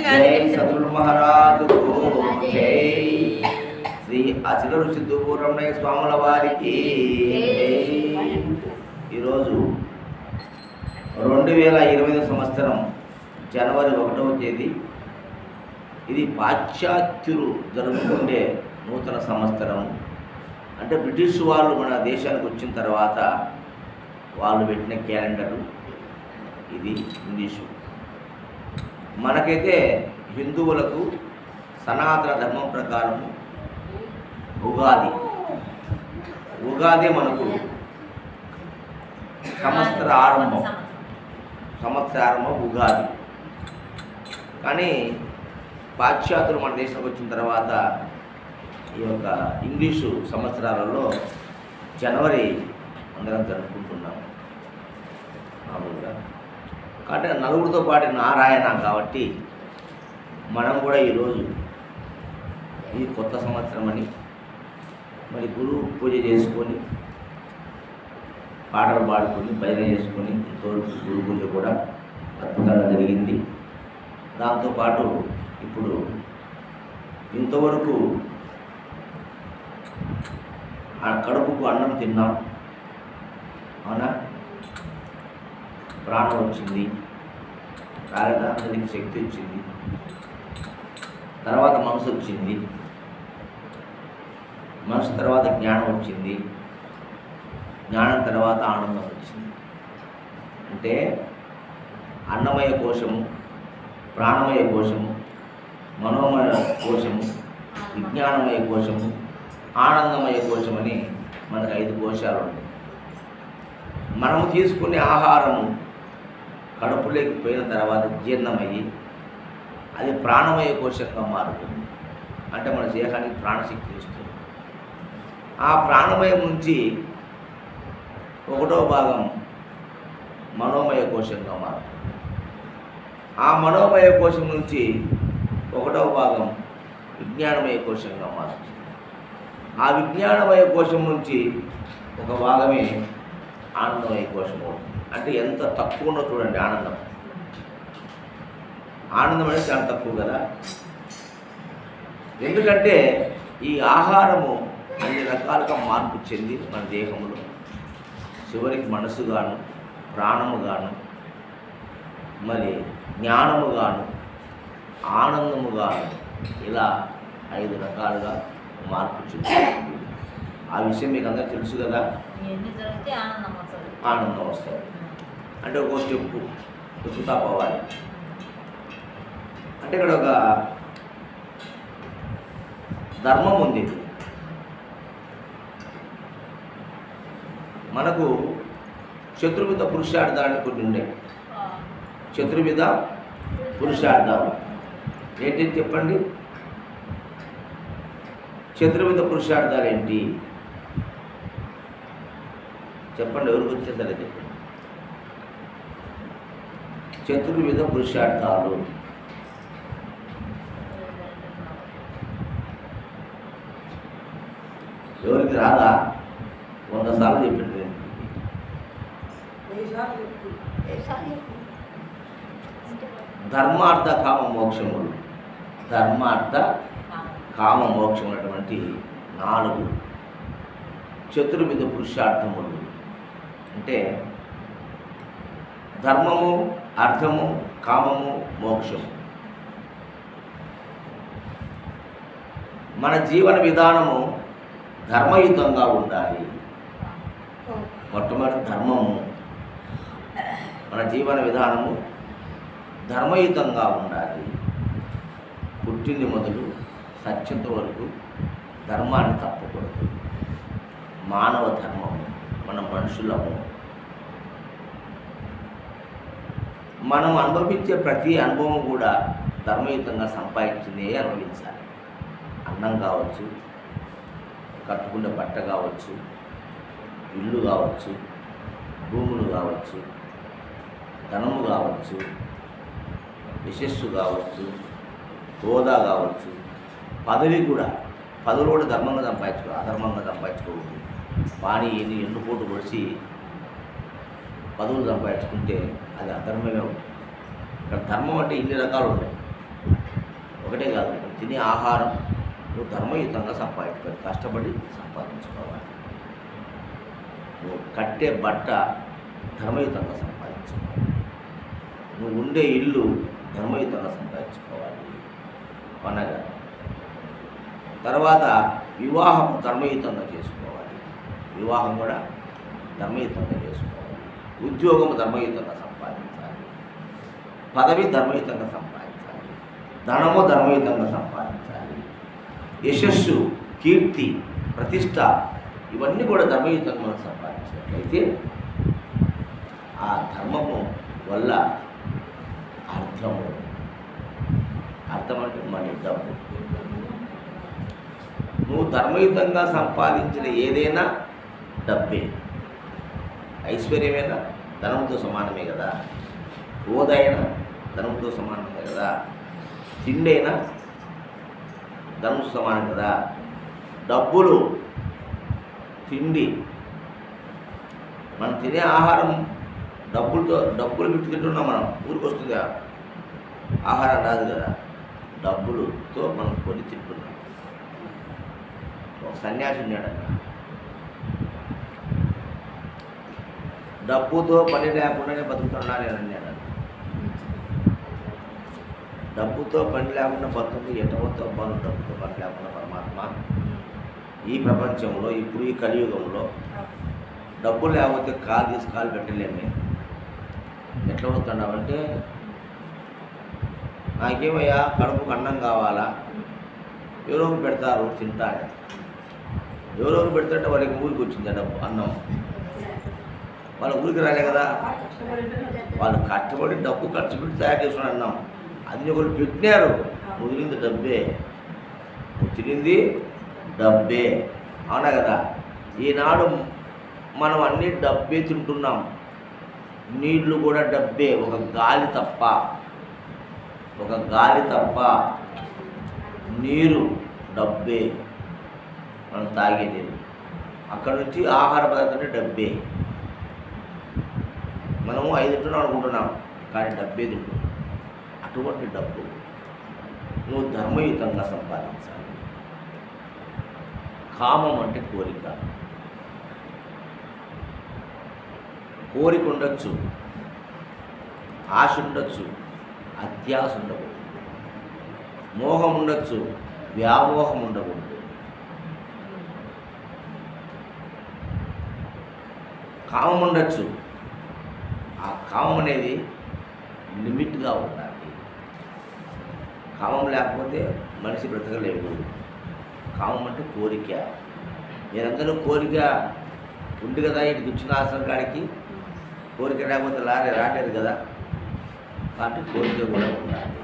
జై సద్గురు మహారాజుకు జై. శ్రీ అచలరు సిద్ధుపూర్ణయ్య స్వాముల వారికి ఈరోజు 2020 సంవత్సరం జనవరి 1వ తేదీ. ఇది పాశ్చాత్యులు జరుపుకునే నూతన సంవత్సరం. అంటే బ్రిటిష్ వాళ్ళు మన దేశానికి వచ్చిన తర్వాత వాళ్ళు పెట్టిన క్యాలెండరు ఇది ఇంగ్లీషు. మనకైతే హిందువులకు సనాతన ధర్మం ప్రకారం ఉగాది మనకు సంవత్సర ఆరంభం ఉగాది. కానీ పాశ్చాత్యులు మన దేశానికి వచ్చిన తర్వాత ఈ యొక్క ఇంగ్లీషు సంవత్సరాలలో జనవరి అందరం జరుపుకుంటున్నాం మామూలుగా. కాబట్టి నలుగురితో పాటు నారాయణ కాబట్టి మనం కూడా ఈరోజు ఇది కొత్త సంవత్సరం అని మరి గురు పూజ చేసుకొని పాటలు పాడుకొని భజన చేసుకొని ఇంతవరకు గురు పూజ కూడా అద్భుతంగా జరిగింది. దాంతోపాటు ఇప్పుడు ఇంతవరకు ఆ కడుపుకు అన్నం తిన్నాం, అవునా? ప్రాణం వచ్చింది, రాగదానికి శక్తి వచ్చింది, తర్వాత మనసు వచ్చింది, మనసు తర్వాత జ్ఞానం వచ్చింది, జ్ఞానం తర్వాత ఆనందం వచ్చింది. అంటే అన్నమయ కోశము, ప్రాణమయ కోశము, మనోమయ కోశము, విజ్ఞానమయ కోశము, ఆనందమయ కోశమని మనకు 5 కోశాలు ఉంటాయి. మనము తీసుకునే ఆహారము కడుపులోకి పోయిన తర్వాత జీర్ణమయ్యి అది ప్రాణమయ కోశంగా మారుతుంది. అంటే మన దేహానికి ప్రాణశక్తి ఇస్తుంది. ఆ ప్రాణమయం నుంచి 1వ భాగం మనోమయ కోశంగా మారుతుంది. ఆ మనోమయ కోశం నుంచి 1వ భాగం విజ్ఞానమయ కోశంగా మారుతుంది. ఆ విజ్ఞానమయ కోశం నుంచి ఒక భాగమే ఆనందమయ కోశము. అంటే ఎంత తక్కువ ఉన్నో చూడండి ఆనందం. ఆనందం అనేది చాలా తక్కువ కదా. ఎందుకంటే ఈ ఆహారము అన్ని రకాలుగా మార్పు చెంది మన దేహంలో చివరికి మనసుగాను, ప్రాణముగాను, మరి జ్ఞానముగాను, ఆనందముగాను ఇలా 5 రకాలుగా మార్పు చెందుతుంది. ఆ విషయం మీకు అందరూ తెలుసు కదా. ఆనందం వస్తుంది అంటే ఒక స్టెప్పు ఎక్కుతా పోవాలి. అంటే ఇక్కడ ఒక ధర్మం ఉంది. మనకు చతుర్విధ పురుషార్థాలు కొన్ని ఉన్నాయి. చతుర్విధ పురుషార్థాలు ఏంటి చెప్పండి? చతుర్విధ పురుషార్థాలు ఏంటి చెప్పండి, ఎవరికి వచ్చేసరే చెప్పండి. చతుర్విధ పురుషార్థాలు ఎవరికి రాదా? 100 సార్లు చెప్పింది. ధర్మార్థ కామ మోక్షములు, ధర్మార్థ కామ మోక్షం అటువంటి 4 చతుర్విధ పురుషార్థములు. అంటే ధర్మము, అర్థము, కామము, మోక్షము. మన జీవన విధానము ధర్మయుతంగా ఉండాలి. మొట్టమొదటి ధర్మము, మన జీవన విధానము ధర్మయుతంగా ఉండాలి. పుట్టింది మొదలు సత్యంత వరకు ధర్మాన్ని తప్పకూడదు. మానవ ధర్మము, మన మనుషులము, మనం అనుభవించే ప్రతి అనుభవం కూడా ధర్మయుతంగా సంపాదించిందే అనుభవించాలి. అన్నం కావచ్చు, కట్టుకునే బట్ట కావచ్చు, ఇల్లు కావచ్చు, భూములు కావచ్చు, ధనము కావచ్చు, యశస్సు కావచ్చు, హోదా కావచ్చు, పదవి కూడా. పదవులు కూడా ధర్మంగా సంపాదించుకోవాలి, అధర్మంగా సంపాదించుకోకూడదు. పాని ఎన్ని పోటు పొడిచి పదవులు సంపాదించుకుంటే అది అధర్మమే ఉంటుంది. ఇక్కడ ధర్మం అంటే ఇన్ని రకాలు ఉన్నాయి, ఒకటే కాదు. నువ్వు తినే ఆహారం నువ్వు ధర్మయుతంగా సంపాదించుకోవాలి, కష్టపడి సంపాదించుకోవాలి. నువ్వు కట్టే బట్ట ధర్మయుతంగా సంపాదించుకోవాలి. నువ్వు ఉండే ఇల్లు ధర్మయుతంగా సంపాదించుకోవాలి. అనగా తర్వాత వివాహం ధర్మయుతంగా చేసుకోవాలి, వివాహం కూడా ధర్మయుతంగా చేసుకోవాలి. ఉద్యోగం ధర్మయుతంగా సంపాదించాలి, పదవి ధర్మయుతంగా సంపాదించాలి, ధనము ధర్మయుతంగా సంపాదించాలి. యశస్సు, కీర్తి, ప్రతిష్ట ఇవన్నీ కూడా ధర్మయుతంగా మనం సంపాదించినట్లయితే ఆ ధర్మము వల్ల అర్థం అంటే మనీ, డబ్బు. నువ్వు ధర్మయుతంగా సంపాదించిన ఏదైనా డబ్బే. ఐశ్వర్యమైనా ధనంతో సమానమే కదా, హోదైనా ధనంతో సమానమే కదా, తిండైనా ధనంతో సమానం కదా. డబ్బులు, తిండి, మనం తినే ఆహారం డబ్బులు పెట్టి తింటున్నాం. మనం ఊరికి వస్తుంది ఆహారం రాదు కదా, డబ్బులతో మనం కొని తింటున్నాం. ఒక సన్యాసి ఉన్నాడన్న, డబ్బుతో పని లేకుండానే బతుకుతున్నాను అని అన్నాడు. డబ్బుతో పని లేకుండా బతుకుతుంది ఎటవతో పని, డబ్బుతో పని లేకుండా పరమాత్మ ఈ ప్రపంచంలో ఇప్పుడు ఈ కలియుగంలో డబ్బు లేకపోతే కాలు తీసి కాలు పెట్టలేమే. ఎట్లా పోతున్నావంటే, నాకేమయ్యా కడుపుకు అన్నం కావాలా, ఎవరో పెడతారు తింటాను, ఎవరో పెడతారంటే వాళ్ళకి ఊరికి వచ్చింది డబ్బు అన్నం, వాళ్ళ ఊరికి రాలే కదా. వాళ్ళు కష్టపడి డబ్బు ఖర్చు పెట్టి తయారు చేసుకుని అన్నం, అది ఒకరు పెట్టినారు, వదిలింది డబ్బే, తినింది డబ్బే, అవునా కదా. ఈనాడు మనం అన్నీ డబ్బే తింటున్నాం, నీళ్లు కూడా డబ్బే, ఒక గాలి తప్ప నీరు డబ్బే, మనం తాగే నీరు. అక్కడ నుంచి ఆహార పదార్థాన్ని డబ్బే. మనము 5 తింటున్నాం అనుకుంటున్నాం, కానీ డబ్బే తింటున్నాం. అటువంటి డబ్బు నువ్వు ధర్మయుతంగా సంపాదించాలి. కామం అంటే కోరిక. కోరిక ఉండొచ్చు, ఆశ ఉండొచ్చు, అత్యాశ ఉండకూడదు. మోహం ఉండొచ్చు, వ్యామోహం ఉండకూడదు. కామం ఉండొచ్చు, ఆ కామం అనేది లిమిట్గా ఉండాలి. కామం లేకపోతే మనిషి బ్రతకలేడు. కామం అంటే కోరిక. మీరందరూ కోరిక ఉంది కదా, ఇటు వచ్చిన ఆశ్రమం కాడికి కోరిక లేకపోతే రాలేరు కదా, కాబట్టి కోరిక కూడా ఉండాలి.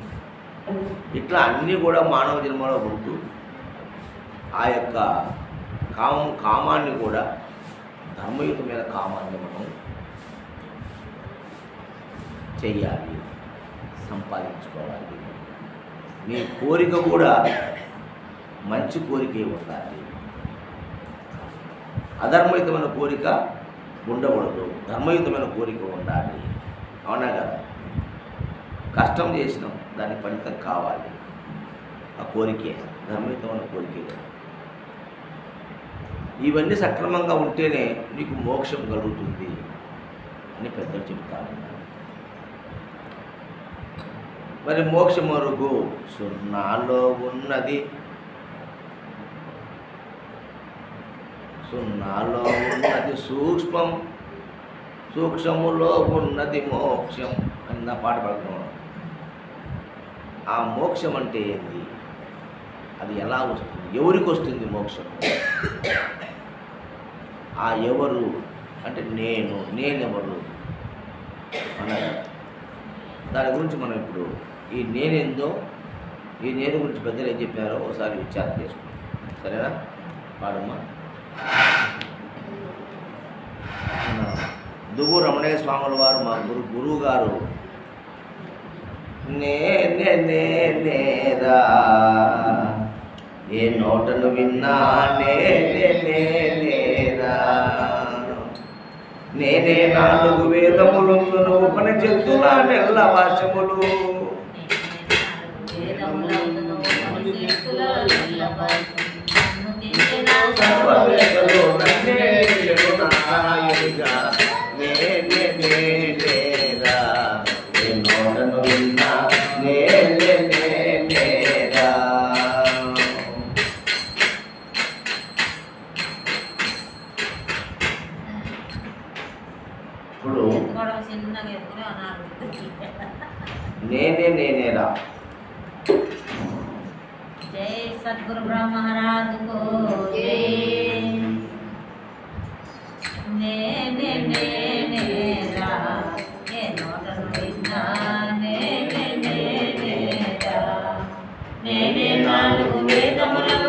ఇట్లా అన్నీ కూడా మానవ జన్మలో ఉంటూ ఆ యొక్క కామాన్ని కూడా ధర్మయుతమైన కామాన్ని మనం చెయ్యాలి, సంపాదించుకోవాలి. మీ కోరిక కూడా మంచి కోరికే ఉండాలి. అధర్మయుతమైన కోరిక ఉండకూడదు, ధర్మయుతమైన కోరిక ఉండాలి. అవునా కదా. కష్టం చేసినాం, దాని ఫలితం కావాలి. ఆ కోరికే ధర్మయుతమైన కోరికే కదా. ఇవన్నీ సక్రమంగా ఉంటేనే నీకు మోక్షం కలుగుతుంది అని పెద్దలు చెప్తా ఉన్నారు. మరి మోక్షం వరకు సున్నాలో ఉన్నది, సున్నాలో ఉన్నది సూక్ష్మం, సూక్ష్మములో ఉన్నది మోక్షం అన్న పాట పడుతున్నాం. ఆ మోక్షం అంటే ఏంటి, అది ఎలా వస్తుంది, ఎవరికి వస్తుంది మోక్షం? ఆ ఎవరు అంటే నేనెవరు అన్నది. దాని గురించి మనం ఇప్పుడు ఈ నేనేందో, ఈ నేను గురించి పెద్దలు ఏం చెప్పారో ఒకసారి విచారణ చేసుకుంటాం. సరేనా? పాడమ్మా. దువ్వు రమణయ్య స్వాముల వారు మా గురువు గారు నేరా ఏ నోటను విన్నా నేరా నేనే 4 వేదములందును ఉపనిషత్తుల నెల్ల భాషములు సర్వవేదలు నన్నే ఎరునాయనిగా నేనే నేనేరా నోటను విన్నా నేనే నేనేరా. ఇప్పుడు నేనే నేనేరా. जय सद्गुरु ब्रह्म महाराज को जय। ने ने ने ने रा ने नोटनु विना ने ने ने ने रा ने ने नालुगु वेदमुलगु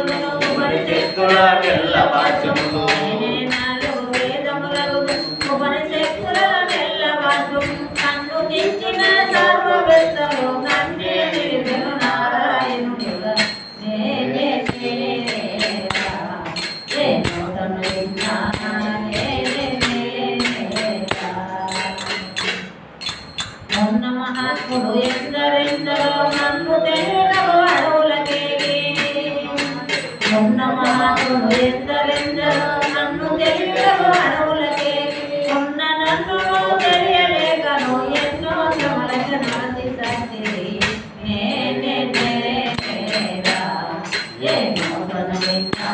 ఉపనిషత్తుల నెల్ల భాషములు ने నాలుగు వేదములగు ఉపనిషత్తుల నెల్ల భాషము కన్ను దించిన సర్వవేత్తలు నన్నే నిలిపెను నారాయణునిగా. మొన్న మహాత్ముడు ఎందరెందరో నన్ను తెలుగు అడవులకేగి మొన్న మహాత్ముడు ఎందరెందరో నన్ను తెలుగు అడవులకేగి మొన్న నన్ను తెలియలేకను ఎన్నో శ్రమలకు నాటి సత్తిరి నేనే నేరా ఏ నోటను విన్నా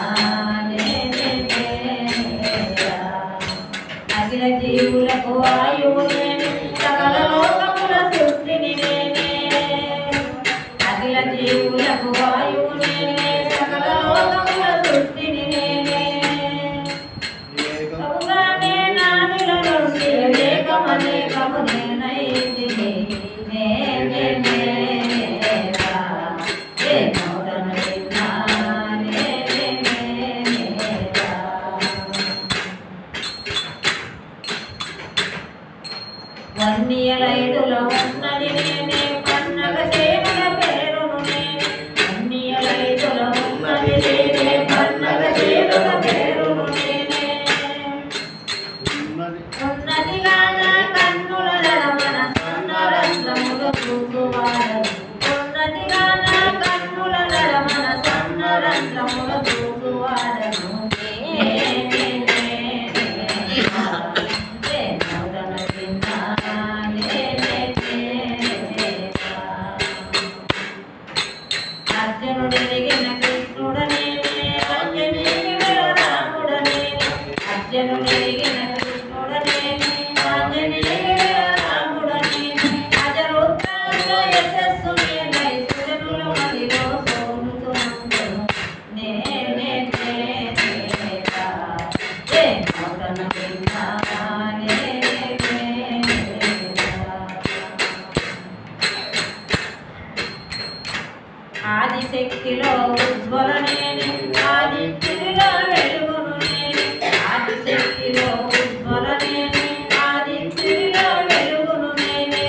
నేనే నేరా. అఖిల జీవులకు వాయువు నేనే సకల లోకముల సృష్టిని నేనే అఖిల జీవులకు వాయువు నేనే సకల లోకముల సృష్టిని నేనే ప్రభుగానే నానిల నుండి ఏకమనేకము నేనైతిని నేనే నేరా ఏ నోటను విన్నా నేనే నేరా. వన్నియలైదులో ఉన్నది నేనే పన్నగ సేనుల పేరును నేనే వన్నియలైదులో ఉన్నది నేనే పన్నగ సేనుల పేరును నేనే ఉన్నదిగా నా కన్నుల నడమన సన్నరంధ్రములు చూసువాడను ఉన్నదిగా నా కన్నుల నడమన సన్నరంధ్రములు చూసువాడను నేనే నేరా ఏ నోటను విన్నా నేనే నేరా. అర్జునుడెరిగిన కృష్ణుడనేనే ఆంజనేయుడు రాముడనేనే అర్జునుడెరిగిన కృష్ణుడనేనే ఆంజనేయుడు రాముడనేనే అజరుద్రాంగ యశస్సు నేనై సురనుల మదిలో సోముతునందును నేనే నేరా ఏ నోటను విన్నా నేనే నేరా. ఆదిశక్తిలో ఉజ్వల నేనే ఆదిత్యునిలో వెలుగును నేనే ఆదిశక్తిలో ఉజ్వల నేనే ఆదిత్యునిలో వెలుగును నేనే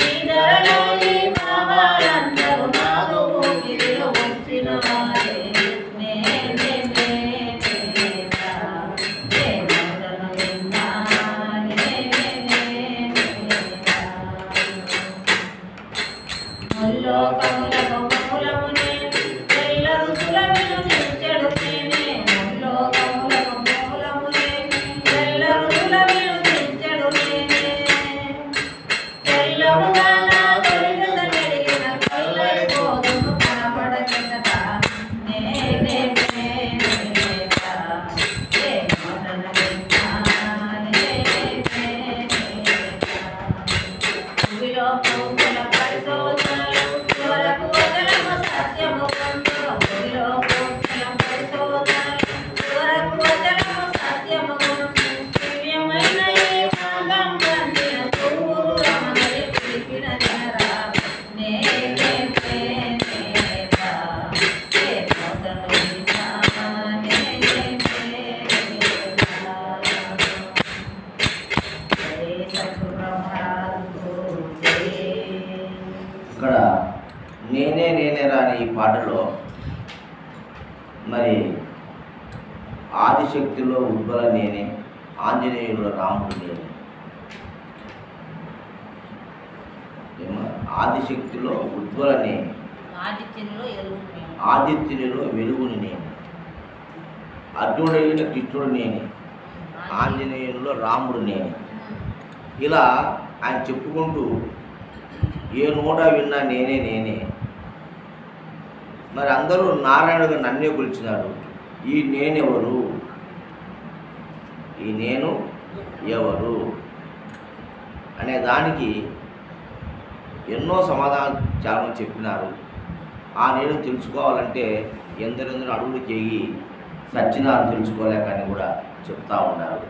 ఈ ధరలో ఈ మావాళ్ళందరూ నాకు ఊపిరిలో వచ్చిన వారే నేనే నేరా ఏ నోటను విన్నా నేనే నేరా. ముల్లోకములకు మూలము నేనే ఎల్ల ఋతుల వినుదించెడు నేనే ముల్లోకములకు మూలము నేనే ఎల్ల ఋతుల వినుదించెడు నేనే తెల్లముగా నా తొలిగత నెరిగిన కళ్ళైపోదును కనపడకెదట నేనే నేరా ఏ నోటను విన్నా నేనే నేరా. భూమిలో పూల పరిశోధనలు చివరకు వదలము సత్యము కొందరు భూమిలో పూల పరిశోధనలు చివరకు వదలము సత్యము కొందరు దివ్యమైన ఈ భాగం కందిన తూరు రమణి పిలిపిన జనరా నేనే నేరా ఏ నోటను విన్నా నేనే నేరా. జై సద్గురు బ్రహ్మరాజు జై. ఇక్కడ నేనే నేనేరా అనే ఈ పాటలో మరి ఆదిశక్తిలో ఉద్బల నేనే ఆంజనేయుడు రాముడు నేను. ఆదిశక్తిలో ఉజ్వల నేను, ఆదిత్యునిలో వెలుగుని నేను, అర్జునుడైన కృష్ణుడు నేనే, ఆంజనేయునిలో రాముడు నేనే. ఇలా ఆయన చెప్పుకుంటూ ఏ నోట విన్నా నేనే నేనే. మరి అందరూ నారాయణుగా నన్నే కొలిచినాడు. ఈ నేనెవరు, ఈ నేను ఎవరు అనే దానికి ఎన్నో సమాధానాలు చాలామంది చెప్పినారు. ఆ నేను తెలుసుకోవాలంటే ఎందరెందరో అడుగులు చేయి సచ్చినారు తెలుసుకోలేకని కూడా చెప్తా ఉన్నారు.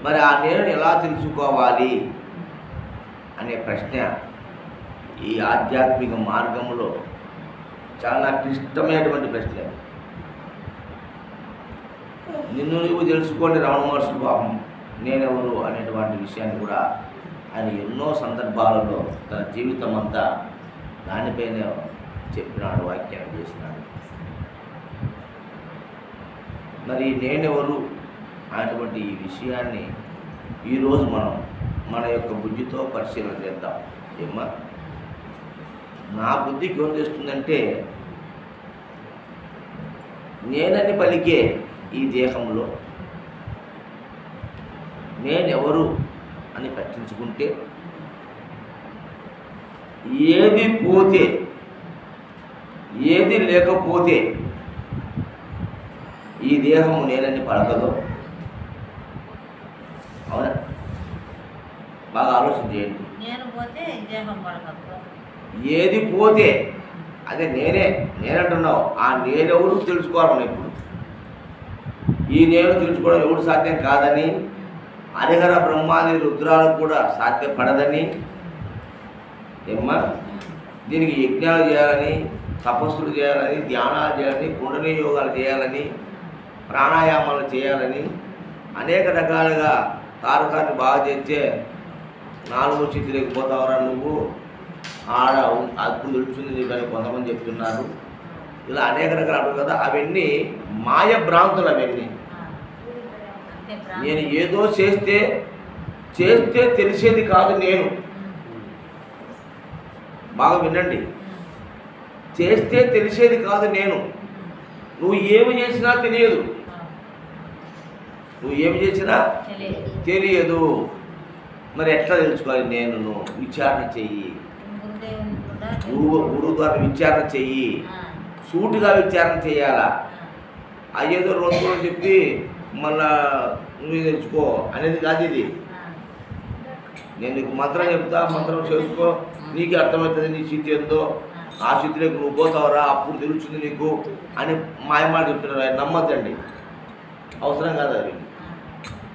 మరి ఆ నేను ఎలా తెలుసుకోవాలి అనే ప్రశ్న ఈ ఆధ్యాత్మిక మార్గంలో చాలా క్లిష్టమైనటువంటి ప్రశ్న. నిన్ను నువ్వు తెలుసుకోండి రమణ మహర్షి భావం నేనెవరు అనేటువంటి విషయాన్ని కూడా ఆయన ఎన్నో సందర్భాలలో తన జీవితం అంతా దానిపైనే చెప్పినాడు, వ్యాఖ్యానం చేసినాడు. మరి నేనెవరు అనేటువంటి ఈ విషయాన్ని ఈరోజు మనం మన యొక్క బుద్ధితో పరిశీలన చేద్దాం. ఏమ్మా, నా బుద్ధికి ఏం చేస్తుందంటే నేనని పలికే ఈ దేహంలో నేనెవరు అని ప్రశ్నించుకుంటే ఏది పోతే ఏది లేకపోతే ఈ దేహము నేనని పలకదో. అవునా? బాగా ఆలోచన చేయండి. ఏది పోతే అదే నేనంటున్నావు. ఆ నేనెవరు తెలుసుకోవాలి మనం ఇప్పుడు. ఈ నేను తెలుసుకోవడం ఎవరు సాధ్యం కాదని, హరిహర బ్రహ్మాది రుద్రాలకు కూడా సాధ్యపడదని, ఏమ్మా దీనికి యజ్ఞాలు చేయాలని, తపస్సులు చేయాలని, ధ్యానాలు చేయాలని, కుండలి యోగాలు చేయాలని, ప్రాణాయామాలు చేయాలని అనేక రకాలుగా తారకాన్ని బాగా చేస్తే 4వ స్థితి లేకపోతావరా నువ్వు, ఆడ అద్భుతం తెలుస్తుంది నీకు అని కొంతమంది చెప్తున్నారు. ఇలా అనేక రకాలు కదా. అవన్నీ మాయ భ్రాంతులు. అవన్నీ నేను ఏదో చేస్తే తెలిసేది కాదు నేను. బాగా వినండి, చేస్తే తెలిసేది కాదు నేను. నువ్వు ఏమి చేసినా తెలియదు, నువ్వు ఏమి చేసినా తెలియదు. మరి ఎట్లా తెలుసుకోవాలి? నేను విచారణ చెయ్యి, గురువు ద్వారా విచారణ చెయ్యి, సూటిగా విచారణ చేయాలా. అయ్యేదో రోజులు చెప్పి మళ్ళా నువ్వు తెలుసుకో అనేది కాదు ఇది. నేను నీకు మంత్రం చెప్తా, మంత్రం చేసుకో, నీకే అర్థమవుతుంది నీ స్థితి ఏందో, ఆ స్థితిలోకి నువ్వు పోతావరా అప్పుడు తెలుస్తుంది నీకు అని మాయమాట చెప్తున్నారు. ఆయన నమ్మద్దండి, అవసరం కాదు అది.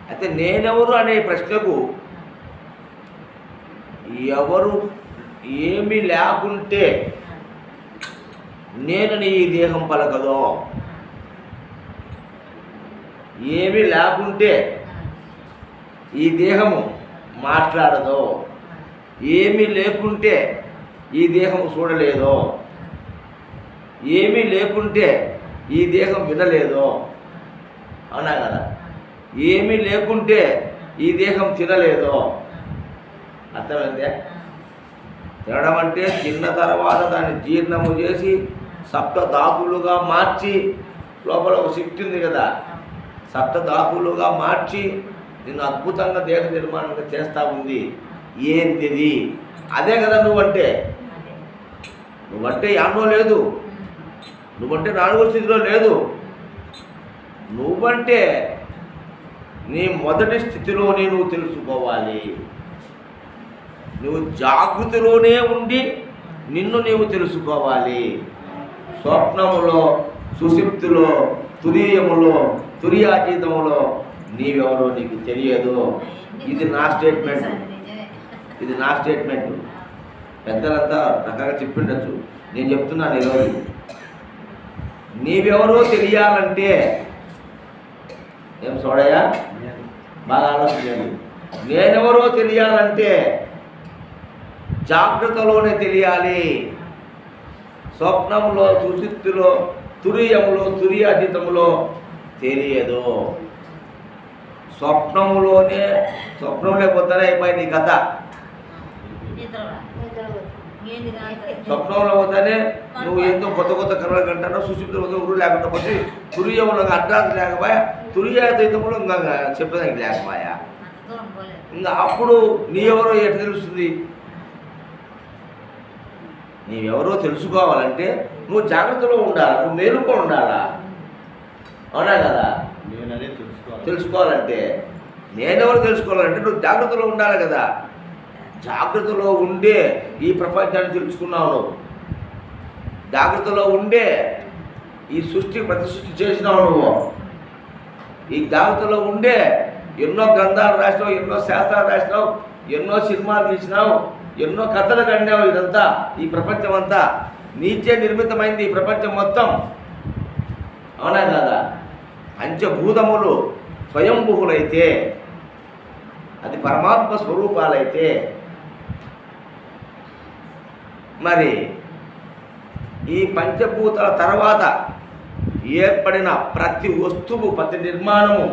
అయితే నేనెవరు అనే ప్రశ్నకు ఎవరు ఏమీ లేకుంటే నేనని ఈ దేహం పలకదో. ఏమీ లేకుంటే ఈ దేహము మాట్లాడదో. ఏమీ లేకుంటే ఈ దేహము చూడలేదో. ఏమీ లేకుంటే ఈ దేహం వినలేదో. అవునా కదా? ఏమీ లేకుంటే ఈ దేహం తినలేదో. అర్థమైందే? తినడం అంటే తిన్న తర్వాత దాన్ని జీర్ణము చేసి సప్తధాతులుగా మార్చి, లోపల ఒక శక్తి ఉంది కదా, సప్తధాతులుగా మార్చి నిన్ను అద్భుతంగా దేహ నిర్మాణంగా చేస్తూ ఉంది. ఏంటిది? అదే కదా నువ్వంటే. నువ్వంటే యాన్నో లేదు, నువ్వంటే 4వ స్థితిలో లేదు. నువ్వంటే నీ మొదటి స్థితిలోనే నువ్వు తెలుసుకోవాలి. నువ్వు జాగృతిలోనే ఉండి నిన్ను నీవు తెలుసుకోవాలి. స్వప్నములో, సుషుప్తిలో, తురీయములో, తురియాతీతములో నీవెవరో నీకు తెలియదు. ఇది నా స్టేట్మెంట్, ఇది నా స్టేట్మెంట్. పెద్దలంతా రకంగా చెప్పిండొచ్చు, నేను చెప్తున్నాను ఈరోజు. నీవెవరో తెలియాలంటే ఏం చూడయా, బాగా ఆలోచించండి. నేనెవరో తెలియాలంటే జాగ్రత్తలోనే తెలియాలి. స్వప్నంలో, సుషుప్తిలో, తురీయములో, తురియాతీతంలో తెలియదు. స్వప్నంలో పోతానే అయిపోయింది నీ కథ. నిద్రలా ఏంది కాదు స్వప్నంలో పోతానే నువ్వు ఏందో కొత్త కొత్త కళలు కంటానో సుశుద్ధి ఊరు లేకుండా పోతే తురియంలో అడ్డాలు లేకపోయా తురియాతీతంలో ఇంకా చెప్పేదానికి లేకపోయా అంత దూరం పోలేదు. ఇంకా అప్పుడు నీ ఎవరో ఎట్లా తెలుస్తుంది? నీవెవరో తెలుసుకోవాలంటే నువ్వు జాగ్రత్తలో ఉండాలా, నువ్వు మేలుకో ఉండాలా, అవునా కదా? నేననే తెలుసుకోవాలంటే నేనెవరు తెలుసుకోవాలంటే నువ్వు జాగ్రత్తలో ఉండాలి కదా. జాగ్రత్తలో ఉండే ఈ ప్రపంచాన్ని తెలుసుకున్నావు నువ్వు. జాగ్రత్తలో ఉండే ఈ ప్రతి సృష్టి చేసినావు నువ్వు. ఈ జాగ్రత్తలో ఉండే ఎన్నో గ్రంథాలు రాసినావు, ఎన్నో శాస్త్రాలు రాసినావు, ఎన్నో సినిమాలు తీసినావు, ఎన్నో కథలు కండావు. ఇదంతా ఈ ప్రపంచం అంతా నీచే నిర్మితమైంది ఈ ప్రపంచం మొత్తం, అవునా కదా? పంచభూతములు స్వయంభువులైతే, అది పరమాత్మ స్వరూపాలైతే, మరి ఈ పంచభూతాల తర్వాత ఏర్పడిన ప్రతి వస్తువు, ప్రతి నిర్మాణము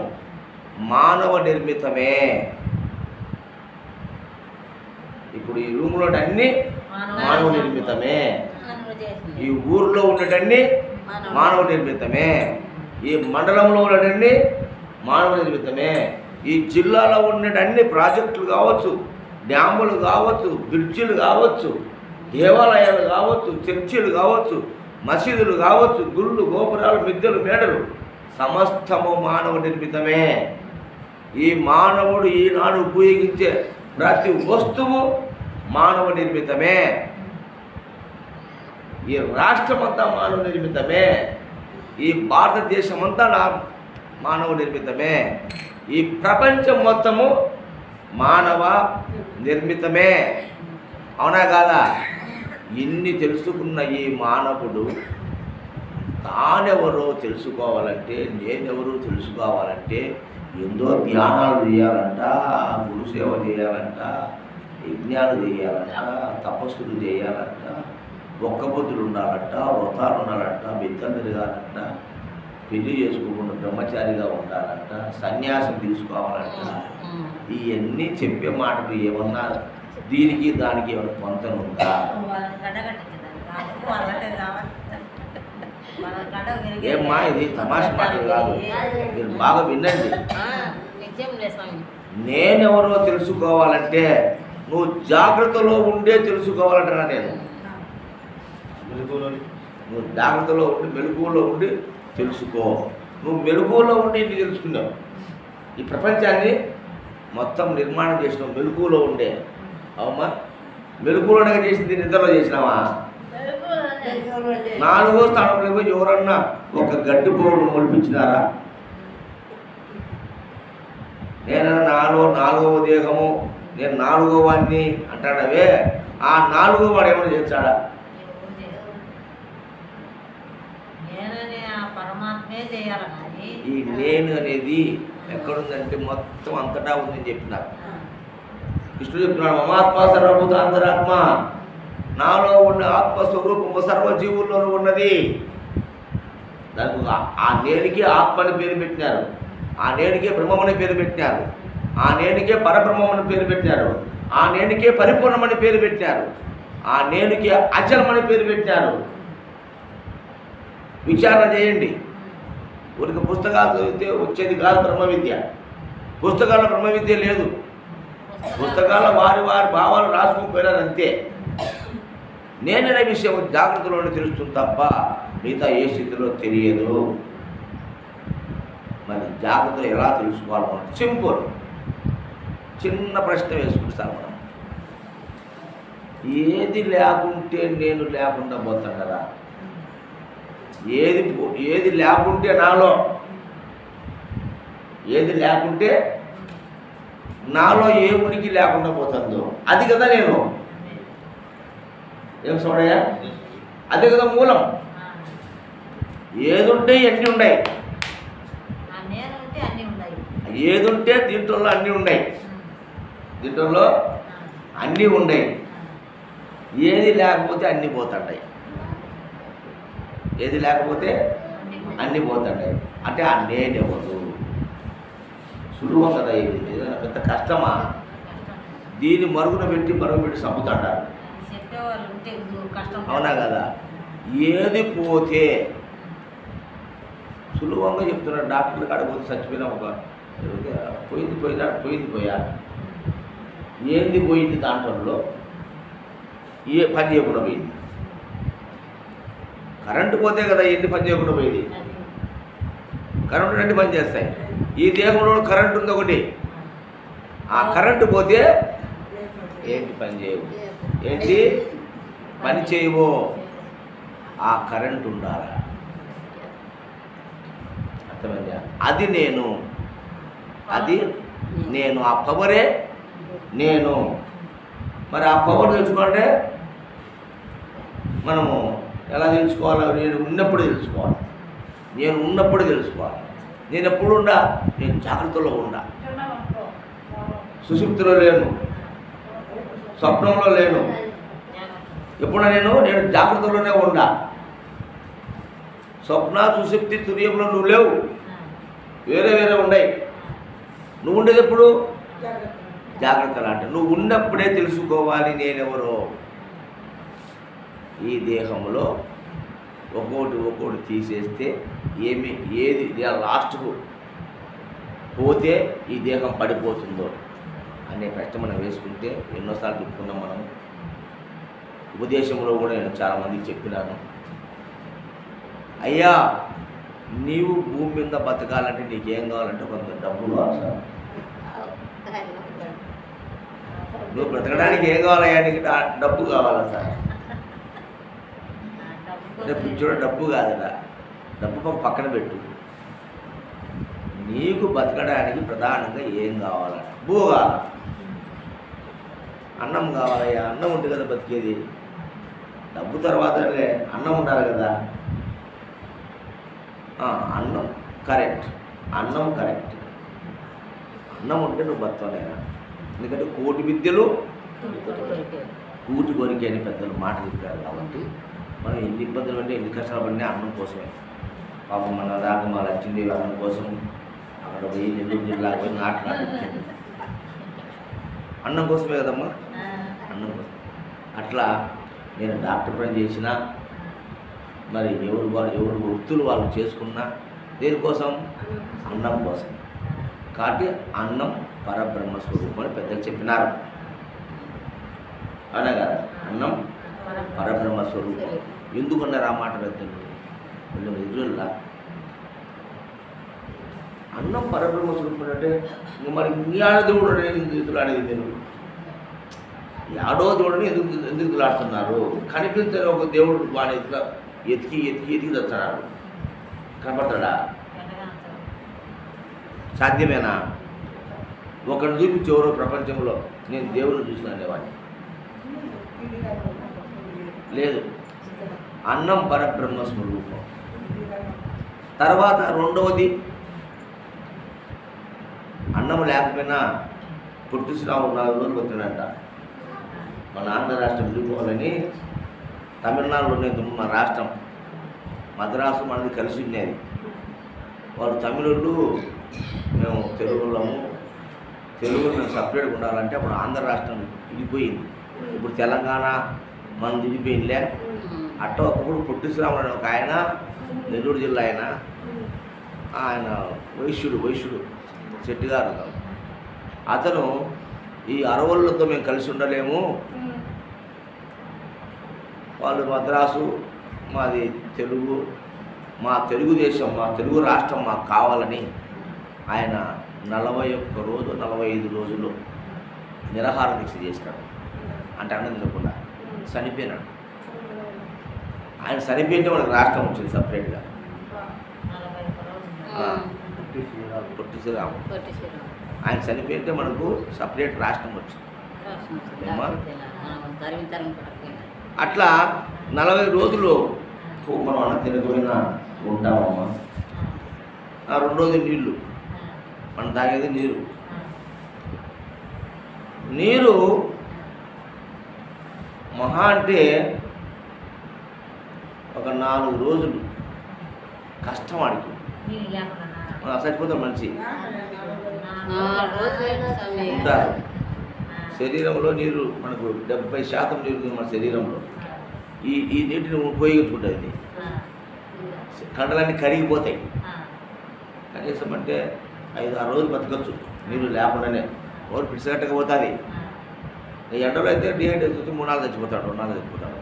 మానవ నిర్మితమే. ఇప్పుడు ఈ రూమ్లో అన్నీ మానవ నిర్మితమే, ఈ ఊర్లో ఉండటన్ని మానవ నిర్మితమే, ఈ మండలంలో ఉండటన్ని మానవ నిర్మితమే, ఈ జిల్లాలో ఉండటన్ని ప్రాజెక్టులు కావచ్చు, డ్యాములు కావచ్చు, బ్రిడ్జిలు కావచ్చు, దేవాలయాలు కావచ్చు, చర్చిలు కావచ్చు, మసీదులు కావచ్చు, గుళ్ళు, గోపురాలు, మిద్దెలు, మేడలు సమస్తము మానవ నిర్మితమే. ఈ మానవుడు ఈనాడు ఉపయోగించే ప్రతి వస్తువు మానవ నిర్మితమే. ఈ రాష్ట్రమంతా మానవ నిర్మితమే, ఈ భారతదేశమంతా మానవ నిర్మితమే, ఈ ప్రపంచం మొత్తము మానవ నిర్మితమే, అవునా కాదా? ఇన్ని తెలుసుకున్న ఈ మానవుడు తానెవరో తెలుసుకోవాలంటే, నేనెవరో తెలుసుకోవాలంటే ఎంతో ధ్యానాలు చేయాలంట, గురుసేవ చేయాలంట, యజ్ఞాలు చేయాలంట, తపస్సులు చేయాలంట, ఒక్కబొద్దులు ఉండాలంట, వ్రతాలు ఉండాలంట, బిత్తలు తిరగాలంట, పెళ్లి చేసుకోకుండా బ్రహ్మచారిగా ఉండాలంట, సన్యాసం తీసుకోవాలంట. ఇవన్నీ చెప్పే మాటలు ఏమన్నా దీనికి దానికి ఏమైనా పొంతనుందా? ఏమ్మా, ఇది తమాషా మాటలు కాదు, మీరు బాగా వినండి. నేనెవరో తెలుసుకోవాలంటే నువ్వు జాగ్రత్తలో ఉండే తెలుసుకోవాలంటున్నా నేను. నువ్వు జాగ్రత్తలో ఉండి మెలకువలో ఉండి తెలుసుకో. నువ్వు మెలకువలో ఉండి ఇన్ని తెలుసుకున్నావు. ఈ ప్రపంచాన్ని మొత్తం నిర్మాణం చేసినావు మెలకువలో ఉండే. అవుమా? మెలకువలోనే చేసింది నిద్రలో చేసినావా? 4వ స్థానంలో పోయి ఎవరన్నా ఒక గడ్డి పోగుడు మొలిపించినారా? నేను 4వ దేహము, నేను 4వ వాడిని అంటాడవే, ఆ 4వ వాడు ఏమైనా చేస్తాడా? ఈ నేను అనేది ఎక్కడుందంటే మొత్తం అంతటా ఉందని చెప్పినారు. కృష్ణుడు చెప్తున్నాడు, మమాత్మ సర్వభూత అంతరాత్మ, నాలో ఉన్న ఆత్మస్వరూపము సర్వజీవుల్లోనూ ఉన్నది. దానికి ఆ నేనుకే ఆత్మని పేరు పెట్టినారు, ఆ నేనుకే బ్రహ్మమని పేరు పెట్టినారు, ఆ నేనుకే పరబ్రహ్మమని పేరు పెట్టినారు, ఆ నేనుకే పరిపూర్ణమని పేరు పెట్టినారు, ఆ నేనుకే అచలమని పేరు పెట్టినారు. విచారణ చేయండి. ఊరికి పుస్తకాలు చదివితే వచ్చేది కాదు బ్రహ్మ విద్య. పుస్తకాల బ్రహ్మ విద్య లేదు. పుస్తకాల వారి భావాలు రాసుకుని పోయినారు అంతే. నేననే విషయం జాగ్రత్తలోనే తెలుస్తుంది తప్ప మిగతా ఏ స్థితిలో తెలియదు. మరి జాగ్రత్తలు ఎలా తెలుసుకోవాలి? మనం సింపుల్, చిన్న ప్రశ్న వేసుకుంటాను. మనం ఏది లేకుంటే నేను లేకుండా పోతాను కదా. ఏది లేకుంటే నాలో, ఏది లేకుంటే నాలో ఏ ఉనికి లేకుండా పోతుందో అది కదా నేను. ఏం చూడయా? అదే కదా మూలం. ఏదుంటే అన్నీ ఉన్నాయి, ఏదుంటే దీంట్లో అన్నీ ఉన్నాయి, దీంట్లో అన్నీ ఉన్నాయి. ఏది లేకపోతే అన్నీ పోతుంటాయి, ఏది లేకపోతే అన్నీ పోతుంటాయి. అంటే ఆ నేనెవరు? సులువు కదా ఇది ఏదైనా పెద్ద కష్టమా? దీన్ని మరుగున పెట్టి చంపుతాడారు. చెప్పేవాళ్ళు ఉంటే కష్టం. అవునా కదా? ఏది పోతే సులువంగా చెప్తున్నారు. డాక్టర్లు కాడపోతే చచ్చిపోయినా ఒక పోయా ఏంది పోయింది దాంట్లో ఏ పని చేయకుండా పోయింది. కరెంటు పోతే కదా ఎన్ని పని చేయకుండా పోయింది. కరెంటు రెండు పని చేస్తాయి. ఈ దేహంలో కరెంటు ఉంది ఒకటి. ఆ కరెంటు పోతే ఏంటి పని చేయవు, ఏంటి పని చేయవో. ఆ కరెంటు ఉండాలి. అర్థమైందా? అది నేను ఆ పవరే నేను. మరి ఆ పవర్ తెలుసుకోవాలంటే మనము ఎలా తెలుసుకోవాలి? నేను ఉన్నప్పుడు తెలుసుకోవాలి. నేను ఎప్పుడు ఉండా? నేను జాగ్రత్తలో ఉండా. సుషుప్తిలో లేను, స్వప్నంలో లేను. ఎప్పుడన్నా నేను జాగ్రత్తలోనే ఉండా. స్వప్న సుషుప్తి తుర్యంలో నువ్వు లేవు, వేరే ఉన్నాయి. నువ్వు ఉండేది ఎప్పుడు? జాగ్రత్తలు. అంటే నువ్వు ఉన్నప్పుడే తెలుసుకోవాలి నేనెవరో. ఈ దేహంలో ఒక్కోటి తీసేస్తే ఏది లాస్ట్కు పోతే ఈ దేహం పడిపోతుందో అనే ప్రశ్న మనం వేసుకుంటే ఎన్నోసార్లు చెప్పుకున్నాం మనం. ఉపదేశంలో కూడా నేను చాలామందికి చెప్పినాను. అయ్యా, నీవు భూమి మీద బతకాలంటే నీకేం కావాలంటే కొంత డబ్బు కావాలి సార్. నువ్వు బ్రతకడానికి ఏం కావాలయ్యా? నీకు డబ్బు కావాలా సార్? అంటే పిచ్చోడు డబ్బు కాదురా, డబ్బు పక్కన పెట్టు. నీకు బతకడానికి ప్రధానంగా ఏం కావాలంట? భూ కావాలి, అన్నం కావాలయ్యా. అన్నం ఉంటుంది కదా బతికేది. డబ్బు తర్వాతనే అన్నం ఉండాలి కదా. అన్నం కరెక్ట్. అన్నం ఉంటే నువ్వు బతకలేరా? ఎందుకంటే కోటి విద్యలు కూటి కొరికే అని పెద్దలు మాట చెప్పారు. కాబట్టి మనం ఎన్ని ఇబ్బందులు అంటే ఎన్ని కష్టాలు పడినా అన్నం కోసమే. పాపం మన దాకా మా లక్ష్మీదేవి అన్నం కోసం అక్కడ పోయి నెల్లూరు జిల్లాకు పోయి నాటు అన్నం కోసమే కదమ్మా, అన్నం కోసం. అట్లా నేను డాక్టర్ పని చేసినా, మరి ఎవరు వృత్తులు వాళ్ళు చేసుకున్నా దేనికోసం? అన్నం కోసం. కాబట్టి అన్నం పరబ్రహ్మ స్వరూపం అని పెద్దలు చెప్పినారు. అవునా కదా? అన్నం పరబ్రహ్మ స్వరూపం. ఎందుకున్నారు ఆ మాట పెద్దలు? వీళ్ళు ఎదురులా అన్నం పరబ్రహ్మ స్వరూపం అంటే మరి ఇంయాడ దేవుడు ఎదురులాడేది. నేను యాడో దేవుడిని ఎందుకు ఎదురులాడుతున్నారు? కనిపించని ఒక దేవుడు వాడిని ఇట్లా ఎతికి తెస్తున్నాడు. కనపడతాడా? సాధ్యమేనా? ఒకరిని చూపించి ఎవరో ప్రపంచంలో నేను దేవుడిని చూసినానే వాడిని లేదు. అన్నం పరబ్రహ్మ స్వరూపం. తర్వాత రెండవది, అన్నం లేకపోయినా పొట్టి శ్రావణం 4 రోజులు వచ్చిందంట. మన ఆంధ్ర రాష్ట్రం విడిపోవాలని తమిళనాడులోనే మన రాష్ట్రం మద్రాసు మనది కలిసి ఉండేది. వాళ్ళు తమిళులు, మేము తెలుగులము, తెలుగు మేము సపరేట్గా ఉండాలంటే అప్పుడు ఆంధ్ర రాష్ట్రం విడిపోయింది. ఇప్పుడు తెలంగాణ మనం విడిపోయిందిలే. అట్ట ఒకప్పుడు పొట్టి శ్రావణుడు ఒక ఆయన, నెల్లూరు జిల్లా ఆయన వైశ్యుడు శెట్టి గారు. అతను ఈ అరవళ్ళతో మేము కలిసి ఉండలేము, వాళ్ళు మద్రాసు మాది తెలుగు, మా తెలుగుదేశం, మా తెలుగు రాష్ట్రం మాకు కావాలని ఆయన 41 రోజు 45 రోజులు నిరాహార దీక్ష చేసినాడు. అంటే అన్నం తినకుండా చనిపోయినాడు. ఆయన చనిపోయింటే మనకు రాష్ట్రం వచ్చింది సపరేట్గా. పొట్టి శ్రీరాము ఆయన చనిపోయింటే మనకు సపరేట్ రాష్ట్రం వచ్చింది. అట్లా 40 రోజులు మనం అన్నం తినకపోయినా ఉంటామమ్మా. 2 రోజులు నీళ్ళు, మనం తాగేది నీరు మహా అంటే ఒక 4 రోజులు కష్టం. ఆడికి చచ్చిపోతాం మనిషి. ఉంటారు. శరీరంలో నీరు మనకు 70% నీరు ఉంది మన శరీరంలో. ఈ నీటిని ఉపయోగించుకుంటుంది. కండలన్నీ కరిగిపోతాయి. కనీసం అంటే 5-6 రోజులు బతకచ్చు నీరు లేకుండానే. ఓరు పిడిసగట్టకపోతుంది. ఎండలో అయితే డిహైడ్రేట్ వచ్చి 3-4 చచ్చిపోతాడు, 2-4 చచ్చిపోతాడు.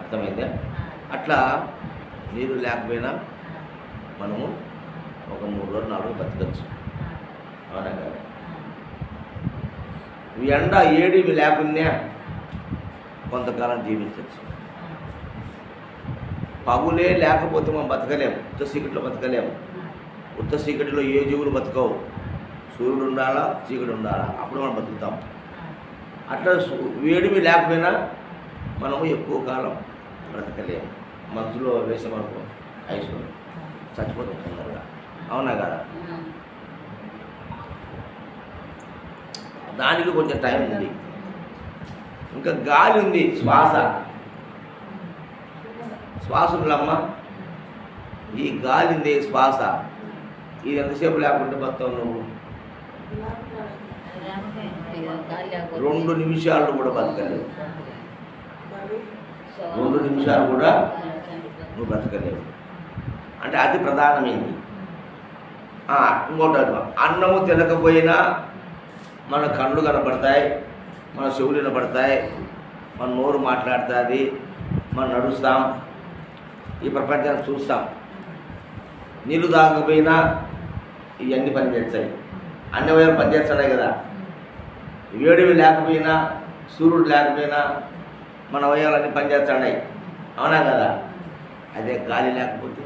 అర్థమైందే? అట్లా నీరు లేకపోయినా మనము ఒక 3 రోజులు 4 రోజులు బతకచ్చు. అవునా కదా? ఎండ ఏడివి లేకున్నా కొంతకాలం జీవించవచ్చు. పగులే లేకపోతే మనం బతకలేము. ఉత్త చీకటిలో బతకలేము. ఉత్త చీకటిలో ఏ జీవులు బతకవు. సూర్యుడు ఉండాలా, చీకటి ఉండాలా, అప్పుడు మనం బతుకుతాం. అట్లా వేడిమి లేకపోయినా మనము ఎక్కువ కాలం బ్రతకలేము. మనసులో వేసామనుకో ఐస్లో చచ్చిపోతాం తొందరగా. అవునా కదా? దానికి కొంచెం టైం ఉంది. ఇంకా గాలి ఉంది, శ్వాస ఉందమ్మా. ఈ గాలి ఉంది, శ్వాస. ఇది ఎంతసేపు లేకుంటే బతావు నువ్వు? 2 నిమిషాలు కూడా బతకలేవు. 2 నిమిషాలు కూడా నువ్వు బ్రతకలేవు. అంటే అతి ప్రధానమైంది. ఇంకోటి అన్నము తినకపోయినా మన కళ్ళు కనపడతాయి, మన చెవులు వినపడతాయి, మన నోరు మాట్లాడుతుంది, మనం నడుస్తాం, ఈ ప్రపంచాన్ని చూస్తాం. నీళ్ళు తాగకపోయినా ఇవన్నీ పనిచేస్తాయి. అన్ని వైపు పనిచేస్తున్నాయి కదా. వేడివి లేకపోయినా, సూర్యుడు లేకపోయినా మన అవయవాలన్నీ పనిచేస్తున్నాయి. అవునా కదా? అదే గాలి లేకపోతే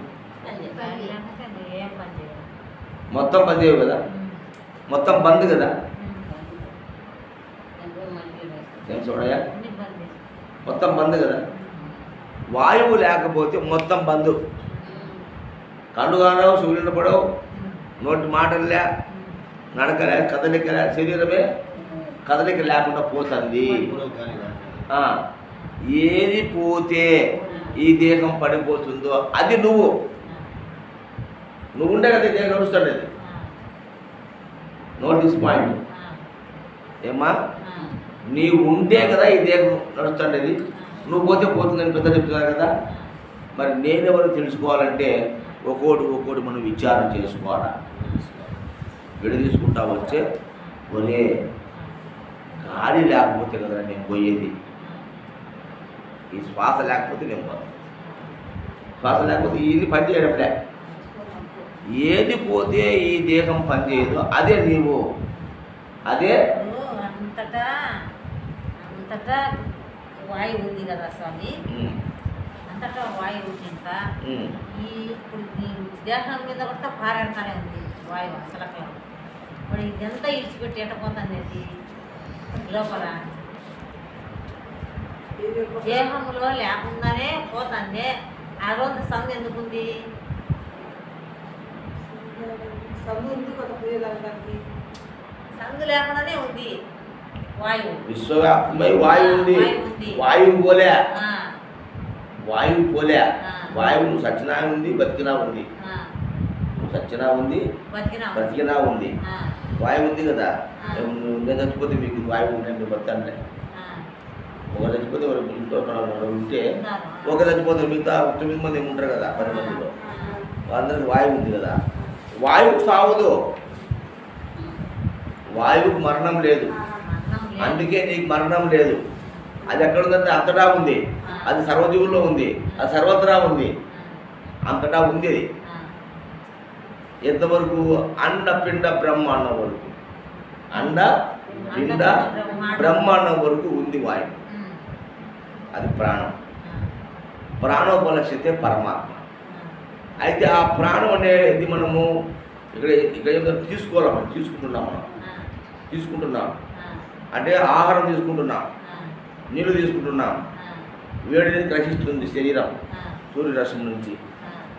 మొత్తం పనిచేయవు కదా. మొత్తం బంద్ కదా. ఏం చూడయా? మొత్తం బంద్ కదా. వాయువు లేకపోతే మొత్తం బంద్. కళ్ళు కానవు, సూర్యుని పడవు, నోటి మాటలే, నడకలే, కదలికలే, శరీరమే కదలిక లేకుండా పోతుంది. ఏది పోతే ఈ దేహం పడిపోతుందో అది నువ్వు ఉండే కదా ఈ దేహం నడుస్తుంది. Note this point. ఏమా? నీవు ఉంటే కదా ఈ దేహం నడుస్తుండేది. నువ్వు పోతే పోతుందని పెద్ద చెప్తున్నారు కదా. మరి నేనెవరు తెలుసుకోవాలంటే ఒక్కోటి మనం విచారం చేసుకోవాలా. విడ తీసుకుంటా వచ్చే ఒరే గాలి లేకపోతే కదా నేను పోయేది. ఈ శ్వాస లేకపోతే నేను పోతాను. శ్వాస లేకపోతే ఇది పని చేయడంలే. ఏది పోతే ఈ దేహం పనిచేయదు అదే నీవు. అదే అంతటా వాయువు ఉంది కదా స్వామి. అంతటా వాయువు ఉంట ఇప్పుడు ఈ దేహం మీద కూడా పారాడతానే ఉంది వాయువు. అసలు మరి ఇదంతా ఇడిచిపెట్టి ఎట్టపోతుంది అది లోపల దేహంలో లేకుండానే పోతుంది. ఆ రోజు సందు ఎందుకుంది? సందు లేకుండానే ఉంది వాయువు. విశ్వవ్యాప్తమై వాయువు ఉంది. వాయువు పోలే. వాయువు నువ్వు సచ్చినా ఉంది, బతికినా ఉంది. నువ్వు సచ్చినా ఉంది, బతికినా ఉంది. వాయువు ఉంది కదా. నేను చచ్చిపోతే మీకు వాయువు ఉండండి, బతానులే. ఒకరు చచ్చిపోతే ఇంట్లో ఉంటే ఒకరు చచ్చిపోతారు, మిగతా 9 మంది ఉంటారు కదా 10 మందిలో. వాళ్ళందరికీ వాయువు ఉంది కదా. వాయువు సావదు, వాయువుకు మరణం లేదు. అందుకే నీకు మరణం లేదు. అది ఎక్కడ ఉందంటే అంతటా ఉంది. అది సర్వజీవుల్లో ఉంది, అది సర్వత్రా ఉంది, అంతటా ఉంది. అది ఎంతవరకు? అండ పిండ బ్రహ్మాండం వరకు. అండ పిండ బ్రహ్మాండం వరకు ఉంది వాయువు. అది ప్రాణం. ప్రాణోపలక్షితే పరమాత్మ. అయితే ఆ ప్రాణం అనేది మనము ఇక్కడ తీసుకోవాలి. మనం తీసుకుంటున్నాం అంటే ఆహారం తీసుకుంటున్నాం, నీళ్ళు తీసుకుంటున్నాం. వేడిని గ్రహిస్తుంది శరీరం సూర్యరశ్మి నుంచి,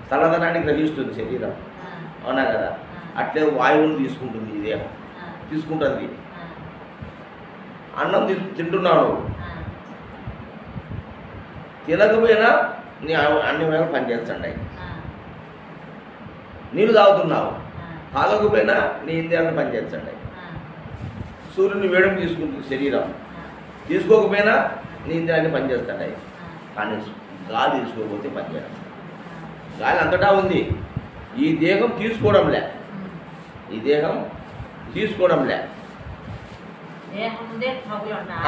చల్లదనాన్ని గ్రహిస్తుంది శరీరం. అవునా కదా? అట్లే వాయువును తీసుకుంటుంది ఇదే, తీసుకుంటుంది. అన్నం తింటున్నావు, తినకపోయినా నీ అన్ని వేళ పనిచేస్తున్నాయి. నీళ్ళు తాగుతున్నావు, తాగకపోయినా నీ ఇంద్రియాలను పనిచేస్తాయి. సూర్యుని వేడిని తీసుకుంటుంది శరీరం, తీసుకోకపోయినా నీ ఇంద్రియాన్ని పనిచేస్తాయి. కానీ గాలి తీసుకోకపోతే పనిచేయడం. గాలి అంతటా ఉంది, ఈ దేహం తీసుకోవడంలే, ఈ దేహం తీసుకోవడంలే.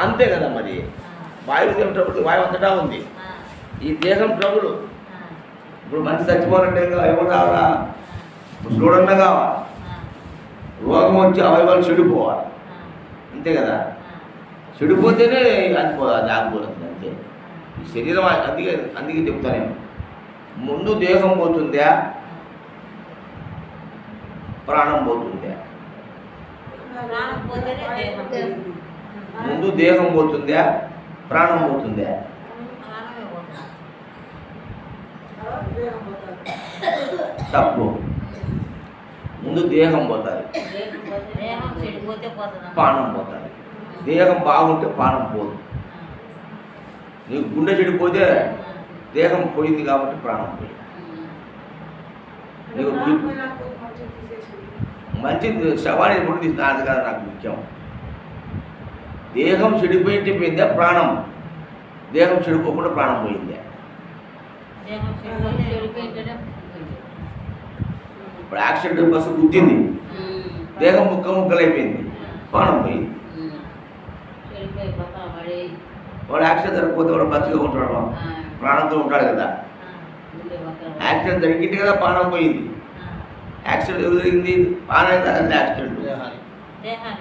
అంతే కదా మరి. వాయుదేవం ట్రబుల్, వాయువు అంతటా ఉంది, ఈ దేహం ట్రబుల్. ఇప్పుడు మంచి చచ్చిపోవాలంటే ఎవరు కావాలా? ముసలోడన్నా కావాలా? రోగం వచ్చి అవయవాలు చెడిపోవాలి, అంతే కదా. చెడిపోతేనే అది ఆగిపోతుంది అంతే. ఈ శరీరం అందుకే చెప్తాను నేను, ముందు దేహం పోతుందా ప్రాణం పోతుందా? ముందు దేహం పోతుందా ప్రాణం పోతుందా? తప్పు. ముందు దేహం పోతుంది, ప్రాణం పోతుంది. దేహం బాగుంటే ప్రాణం పోదు. నీకు గుండె చెడిపోతే దేహం పోయింది కాబట్టి ప్రాణం పోయింది. నీకు మంచి శవాన్ని ఎప్పుడు తీసిన అది కాదు నాకు ముఖ్యం. దేహం చెడిపోయింటే పోయిందా ప్రాణం? దేహం చెడిపోకుండా ప్రాణం పోయిందా? ఇప్పుడు యాక్సిడెంట్ బస్సు గుద్దింది, దేహం ముక్కలైపోయింది, ప్రాణం పోయింది. వాడు యాక్సిడెంట్ జరిగిపోతే వాడు బతిగా ఉంటాడు, ప్రాణంతో ఉంటాడు కదా. యాక్సిడెంట్ జరిగింది కదా ప్రాణం పోయింది. యాక్సిడెంట్ ఎవరు జరిగింది? ప్రాణానికి అదే యాక్సిడెంట్,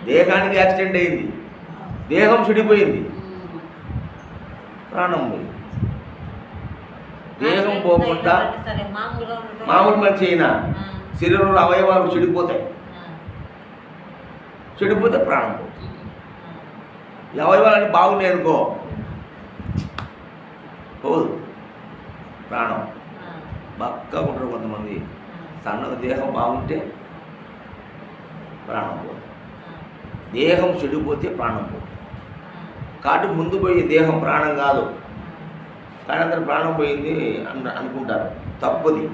దేహానికి యాక్సిడెంట్ అయింది, దేహం చెడిపోయింది, ప్రాణం పోయింది. దేహం పోకుండా మామూలు మనిషి అయినా శరీరంలో అవయవాలు చెడిపోతాయి, చెడిపోతే ప్రాణం పోతుంది. ఈ అవయవాలన్నీ బాగున్నాయి అనుకో పోదు ప్రాణం. బక్కగా ఉంటారు కొంతమంది, సన్నగా దేహం బాగుంటే ప్రాణం పోదు. దేహం చెడిపోతే ప్రాణం పోదు. కాబట్టి ముందు పోయి దేహం ప్రాణం కాదు, కానీ అందరూ ప్రాణం పోయింది అనుకుంటారు, తప్పుది.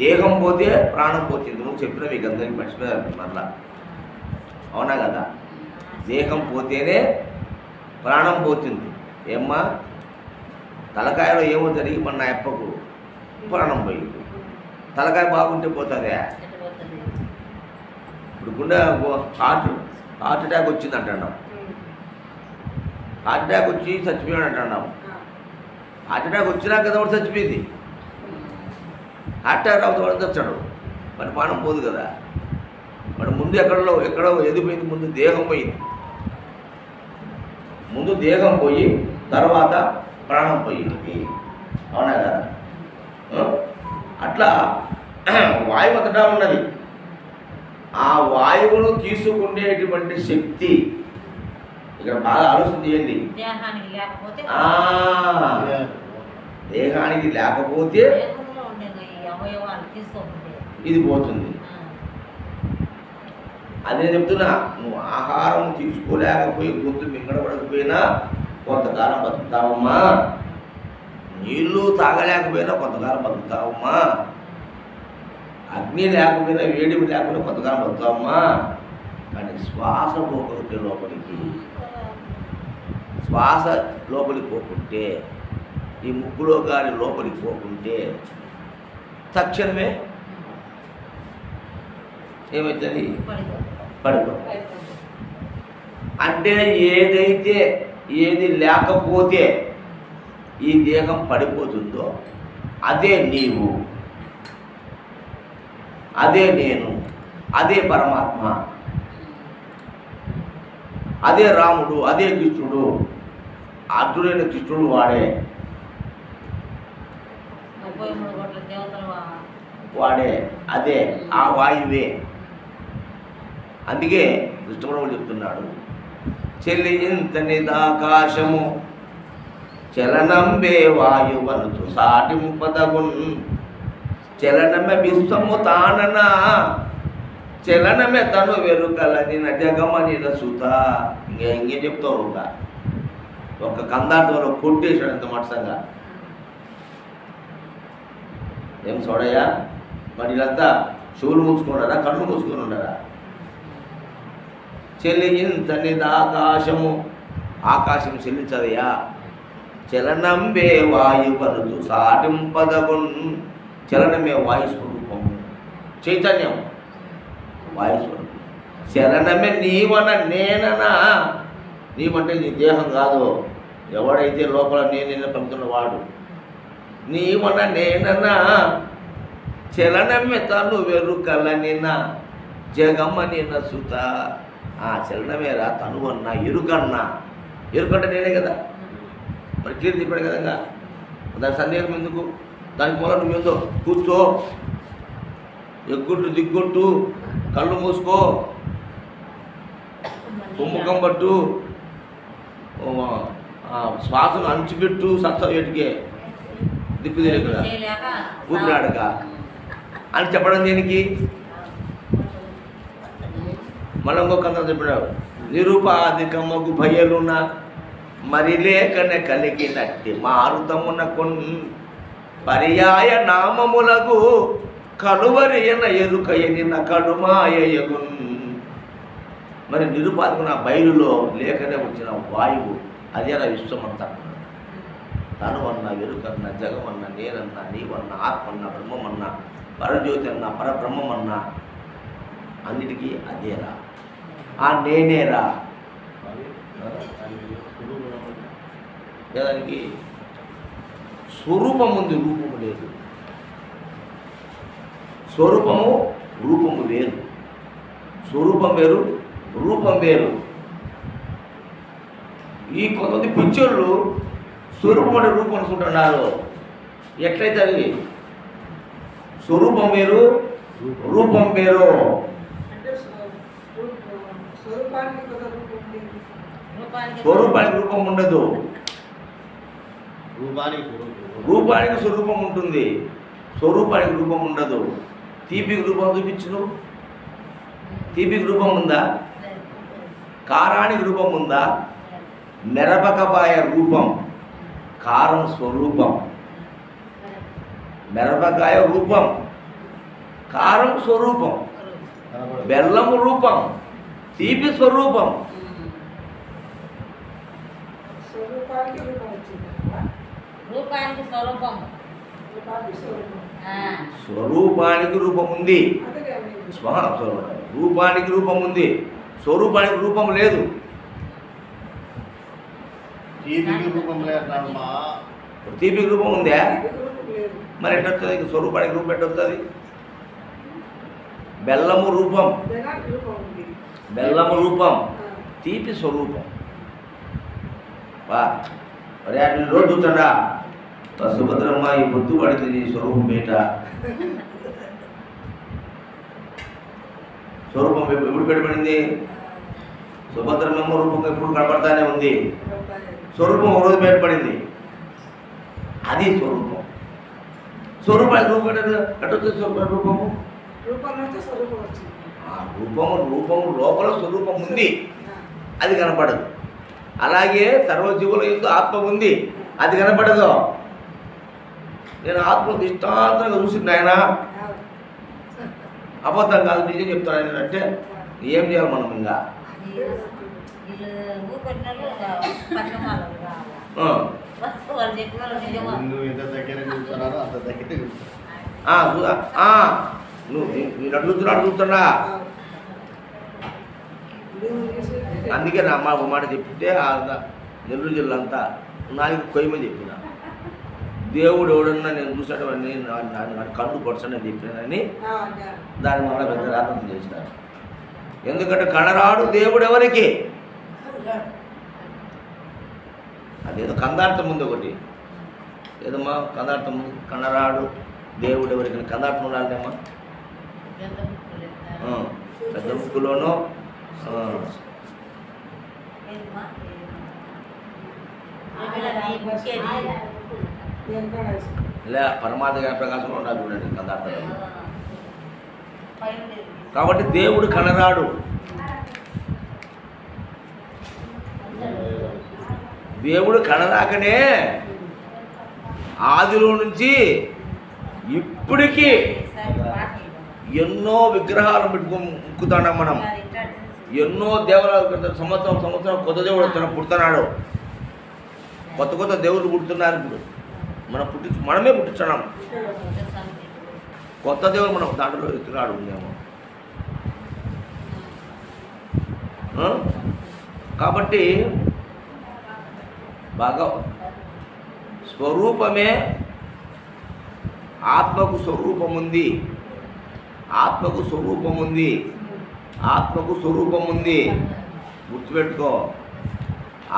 దేహం పోతే ప్రాణం పోతుంది. నువ్వు చెప్పిన మీకు అందరికీ మర్చిపోయారు మరలా, అవునా కదా. దేహం పోతేనే ప్రాణం పోతుంది. ఏమ్మా తలకాయలో ఏమో జరిగి మన ఎప్పకు ప్రాణం పోయింది. తలకాయ బాగుంటే పోతుందా? ఇప్పుడు గుండె హార్ట్ అటాక్ వచ్చింది అంటున్నాం, హార్ట్ అటాక్ వచ్చి చచ్చిపోయాడు అంటున్నాం. హార్ట్ అటాక్ వచ్చినా కదా వాడు చచ్చిపోయింది. హార్ట్ అటాక్ అవుతా వాడు చచ్చాడు, మరి ప్రాణం పోదు కదా. మరి ముందు ఎక్కడో ఎదిపోయింది, ముందు దేహం పోయింది. ముందు దేహం పోయి తర్వాత ప్రాణం పోయింది, అవునా కదా. అట్లా వాయువు అంతటా ఉన్నది. ఆ వాయువును తీసుకునేటువంటి శక్తి ఇక్కడ బాగా ఆలోచన చేయండి. దేహానికి లేకపోతే ఇది పోతుంది. అదే చెప్తున్నా, నువ్వు ఆహారం తీసుకోలేకపోయి గొంతు మింగడపడకపోయినా కొంతకాలం బతుకుతావమ్మా. నీళ్ళు తాగలేకపోయినా కొంతకాలం బతుకుతావమ్మా. అగ్ని లేకపోయినా వేడిమి లేకపోయినా కొంతకాలం బతుకుతావమ్మా. కానీ శ్వాస పోకపోతే లోపలికి, శ్వాస లోపలికి పోకుంటే, ఈ ముక్కులో గాలి లోపలికి పోకుంటే తక్షణమే ఏమవుతుంది? పడిపో. అంటే ఏది లేకపోతే ఈ దేహం పడిపోతుందో అదే నీవు, అదే నేను, అదే పరమాత్మ, అదే రాముడు, అదే కృష్ణుడు. అర్జునుడైన కృష్ణుడు వాడే, వాడే, అదే ఆ వాయువే. అందుకే కృష్ణుడు చెప్తున్నాడు, చెల్లింతనిదాకాశము చలనంబే వాయువనుచు సాటింపదగున్ చలనమే విశ్వము తానన చలనమే తను వెరుకలని నజగమనిన సుత. ఇంకేం చెప్తావు? ఒక కందార్థంలో కొట్టేశాడు ఎంత మట్సంగా. ఏం చూడయ్యా, మరి వీళ్ళంతా చెవులు మూసుకున్నారా, కళ్ళు మూసుకొని ఉన్నారా? చెల్లించనిది ఆకాశము, ఆకాశం చెల్లించదయా. చలనంబే వాయువరుతు సాటింపదగున్, చలనమే వాయు స్వరూపము, చైతన్యం వాయు స్వరూపం. చలనమే నీవన నేననా, నీవంటే నీ దేహం కాదు, ఎవడైతే లోపల నేను పంపుతున్న వాడు. నీవన నేననా చలనమే తను వెరుకలనిన జగమ్మనిన సుత. ఆ చలనమేరా తను అన్నా, ఎరుకన్నా. ఎరుకంటే నేనే కదా, మరి క్లియర్ చెప్పాడు కదా. దాని సందేహం ఎందుకు? దానికి మూల నువ్వేందో కూర్చో, ఎగ్గుట్టు దిగ్గొట్టు, కళ్ళు మూసుకో, కుంభకం పట్టు, శ్వాసను అంచుపెట్టు, సత్సవేటికే దిక్కు తెలియక ఊపిరాడక అని చెప్పడం దేనికి? మళ్ళీ ఇంకొక అందరం చెప్పినాడు, నిరుపాధికమ్మకు భయలున్న మరి లేకనే కలిగినట్టి మారుతమున పర్యాయ నామములకు కలువరియన ఎరుకయనిన కడుమాయగున్. మరి నిరుపాధికున్న బయలులో లేకనే వచ్చిన వాయువు, అదే విశ్వమంతా. తను అన్న, ఎరుకన్న, జగమన్న, నేనన్న, నీవన్న, ఆత్మన్న, బ్రహ్మమన్న, పరజ్యోతి అన్న, పరబ్రహ్మమన్న, అన్నిటికీ అదేరా, ఆ నేనేరా. దానికి స్వరూపం ఉంది, రూపము లేదు. స్వరూపము రూపము వేరు, స్వరూపం వేరు, రూపం వేరు. ఈ కొంతమంది పిచ్చోళ్ళు స్వరూపం అంటే రూపం అనుకుంటున్నారు. ఎట్లయితే అది స్వరూపం వేరు, రూపం వేరు. స్వరూపానికి రూపం ఉండదు, రూపానికి స్వరూపం ఉంటుంది, స్వరూపానికి రూపం ఉండదు. తీపికి రూపం చూపించును, తీపికి రూపం ఉందా? కారానికి రూపం ఉందా? మిరపకాయ రూపం, కారం స్వరూపం. మిరపకాయ రూపం, కారం స్వరూపం, బెల్లము రూపం, తీపి స్వరూపం. స్వరూపానికి రూపం ఉంది, రూపానికి రూపం ఉంది, స్వరూపానికి రూపం లేదు. తీపికి రూపం లేదమ్మా. తీపికి రూపం ఉందా? మరి ఎట్లా వస్తుంది? స్వరూపానికి రూపం ఎట్లా వస్తుంది? బెల్లము రూపం, బెల్లము రూపం, తీపి స్వరూపం. మరి ఆయన రోజు చూస్తాడా, సుభద్రమ్మ ఈ పొద్దు పడింది నీ స్వరూపం బయట. స్వరూపం ఎప్పుడు పెట్టబడింది? సుభద్రమ్మ రూపంగా ఎప్పుడు కనపడతానే ఉంది. స్వరూపం ఒక రోజు బయటపడింది, అది స్వరూపం. స్వరూపానికి రూపం ఎట్టొచ్చింది? రూపము రూపము రూపము లోపల స్వరూపం ఉంది, అది కనపడదు. అలాగే సర్వజీవుల యందు ఆత్మ ఉంది, అది కనపడదు. నేను ఆత్మ దృష్టాంతంగా చూసింది ఆయన, అబద్ధం కాదు, నిజం చెప్తాను ఆయన అంటే ఏం చేయాలి మనం? ఇంకా నువ్వు అడుగుతున్నాడు చూస్తున్నా. అందుకే నా అమ్మ ఒక మాట చెప్తే నెల్లూరు జిల్లా అంతా నాలుగు కొయ్యమని చెప్పిన. దేవుడు ఎవడన్నా నేను చూసాడని కళ్ళు పొడసని చెప్పినానని దాని మళ్ళీ పెద్ద రాత్రం చేసినారు. ఎందుకంటే కనరాడు దేవుడు ఎవరికి? అదేదో కందార్థం ఉంది ఒకటి, ఏదమ్మా కందార్థం ఉంది, కనరాడు దేవుడు ఎవరికి. కందార్థం ఉండాలనేమ్మా పెద్ద బుక్కులోనూ ఇలా పరమాత్మ జ్ఞాన ప్రకాశంలో ఉండాలి చూడండి కందార్థం. కాబట్టి దేవుడు కనరాడు. దేవుడు కనరాకనే ఆదిలో నుంచి ఇప్పటికీ ఎన్నో విగ్రహాలను పెట్టుకొని ముక్కుతున్నాం మనం. ఎన్నో దేవాలయాలు సంవత్సరం కొత్త దేవుడు పుడుతున్నాడు. కొత్త దేవుళ్ళు పుడుతున్నారు. ఇప్పుడు మనమే పుట్టించున్నాం. కొత్త దేవుడు మనం దాంట్లో ఎత్తునాడు ఉందేమో. కాబట్టి బాగా స్వరూపమే, ఆత్మకు స్వరూపం ఉంది. ఆత్మకు స్వరూపం ఉంది. ఆత్మకు స్వరూపం ఉంది. గుర్తుపెట్టుకో,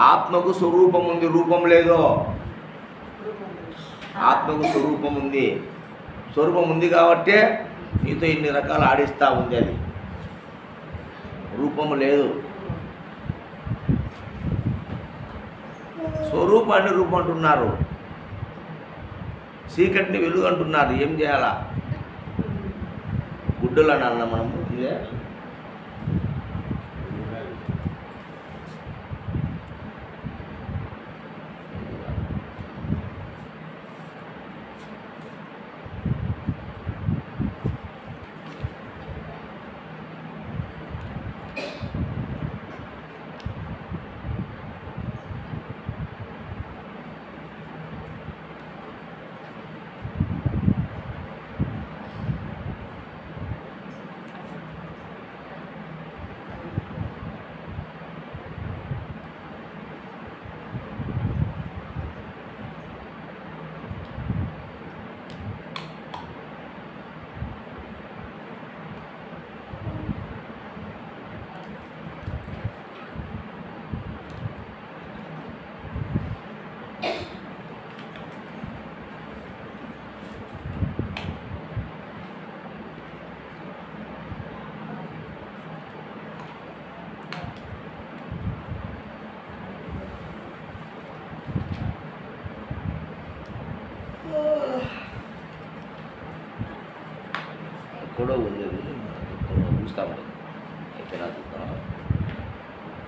ఆత్మకు స్వరూపం ఉంది, రూపం లేదు. ఆత్మకు స్వరూపం ఉంది. స్వరూపం ఉంది కాబట్టే నీతో ఇన్ని రకాలు ఆడిస్తూ ఉంది. అది రూపము లేదు. స్వరూపాన్ని రూపం అంటున్నారు, చీకటిని వెలుగు అంటున్నారు. ఏం చేయాలా? గుడ్డలు అన్నా మనం ఇదే కూడా ఉండేది చూస్తాం అయిపోయినా చూస్తాం.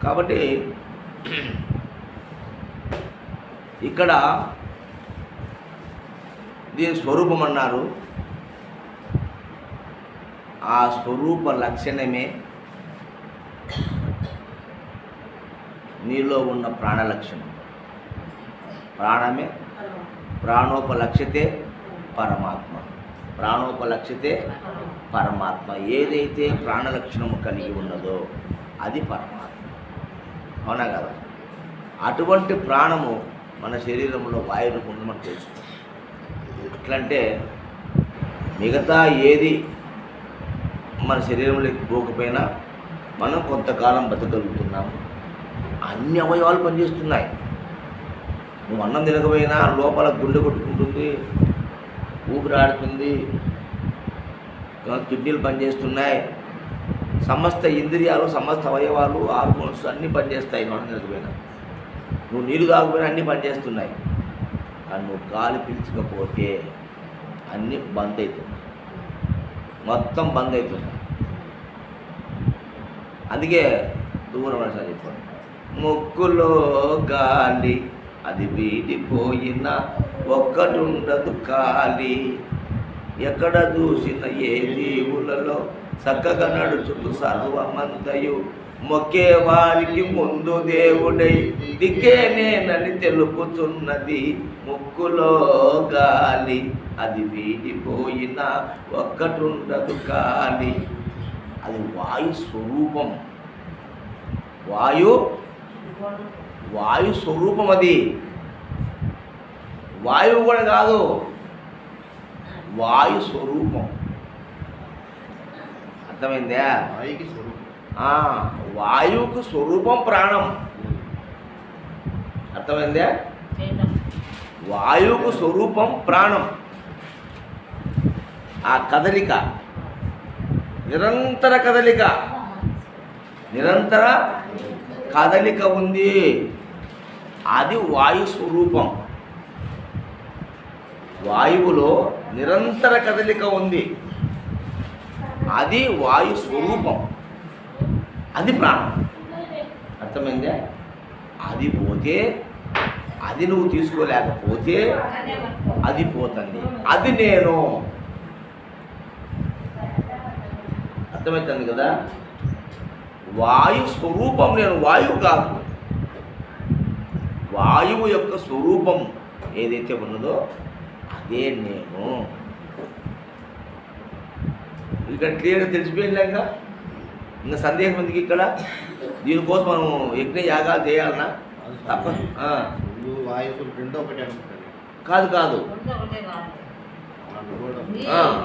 కాబట్టి ఇక్కడ దీని స్వరూపం అన్నారు. ఆ స్వరూప లక్షణమే నీలో ఉన్న ప్రాణ లక్షణం. ప్రాణమే ప్రాణోపలక్షితే పరమాత్మ. ప్రాణోపలక్షితే పరమాత్మ. ఏదైతే ప్రాణలక్షణము కలిగి ఉన్నదో అది పరమాత్మ. అవునా కదా? అటువంటి ప్రాణము మన శరీరంలో వాయు రూపంలో మనం తెలుసుకోవాలి. ఎట్లంటే మిగతా ఏది మన శరీరంలోకి పోకపోయినా మనం కొంతకాలం బతకగలుగుతున్నాము. అన్ని అవయవాలు పనిచేస్తున్నాయి. నువ్వు అన్నం తినకపోయినా లోపల గుండె కొట్టుకుంటుంది, ఊపిరాడుతుంది, కిడ్నీలు పనిచేస్తున్నాయి, సమస్త ఇంద్రియాలు, సమస్త అవయవాలు, హార్మోన్స్ అన్నీ పనిచేస్తాయి. మనం తినకపోయినా, నువ్వు నీళ్ళు తాగకపోయినా అన్నీ పనిచేస్తున్నాయి. కానీ నువ్వు గాలి పీల్చకపోతే అన్నీ బంద్ అవుతున్నాయి, మొత్తం బంద్ అవుతున్నాయి. అందుకే దూరం అని చెప్పాను, ముక్కులో గాలి అది వీడిపోయిన ఒక్కటుండదు ఖాళీ. ఎక్కడ చూసిన ఏ జీవులలో చక్కగా నడుచుతూ సర్వమంతయు మొక్కే వారికి ముందు దేవుడై దిక్కే నేనని తెలుపుతున్నది. ముక్కులో గాలి అది వీడిపోయిన ఒక్కటుండదు ఖాళీ. అది వాయు స్వరూపం. వాయు స్వరూపం. అది వాయువు కూడా కాదు, వాయు స్వరూపం. అర్థమైందా? వాయువుకు స్వరూపం ప్రాణం. అర్థమైందా? వాయువుకు స్వరూపం ప్రాణం. ఆ కదలిక, నిరంతర కదలిక, నిరంతర కదలిక ఉంది. అది వాయు స్వరూపం. వాయువులో నిరంతర కదలిక ఉంది. అది వాయు స్వరూపం. అది ప్రాణం. అర్థమైందే? అది పోతే, అది నువ్వు తీసుకోలేకపోతే అది పోతుంది. అది నేను. అర్థమవుతుంది కదా. వాయు స్వరూపం నేను, వాయువు కాదు. వాయువు యొక్క స్వరూపం ఏదైతే ఉన్నదో అదే నేను. ఇక్కడ క్లియర్గా తెలిసిపోయిందిలేక ఇంకా సందేహం ఎందుకు ఇక్కడ? దీనికోసం మనం యజ్ఞ యాగాలు చేయాలన్నా తప్ప వాయువులు రెండో ఒకటి అనుకుంటారు. కాదు కాదు రెండు ఒకటే కాదు.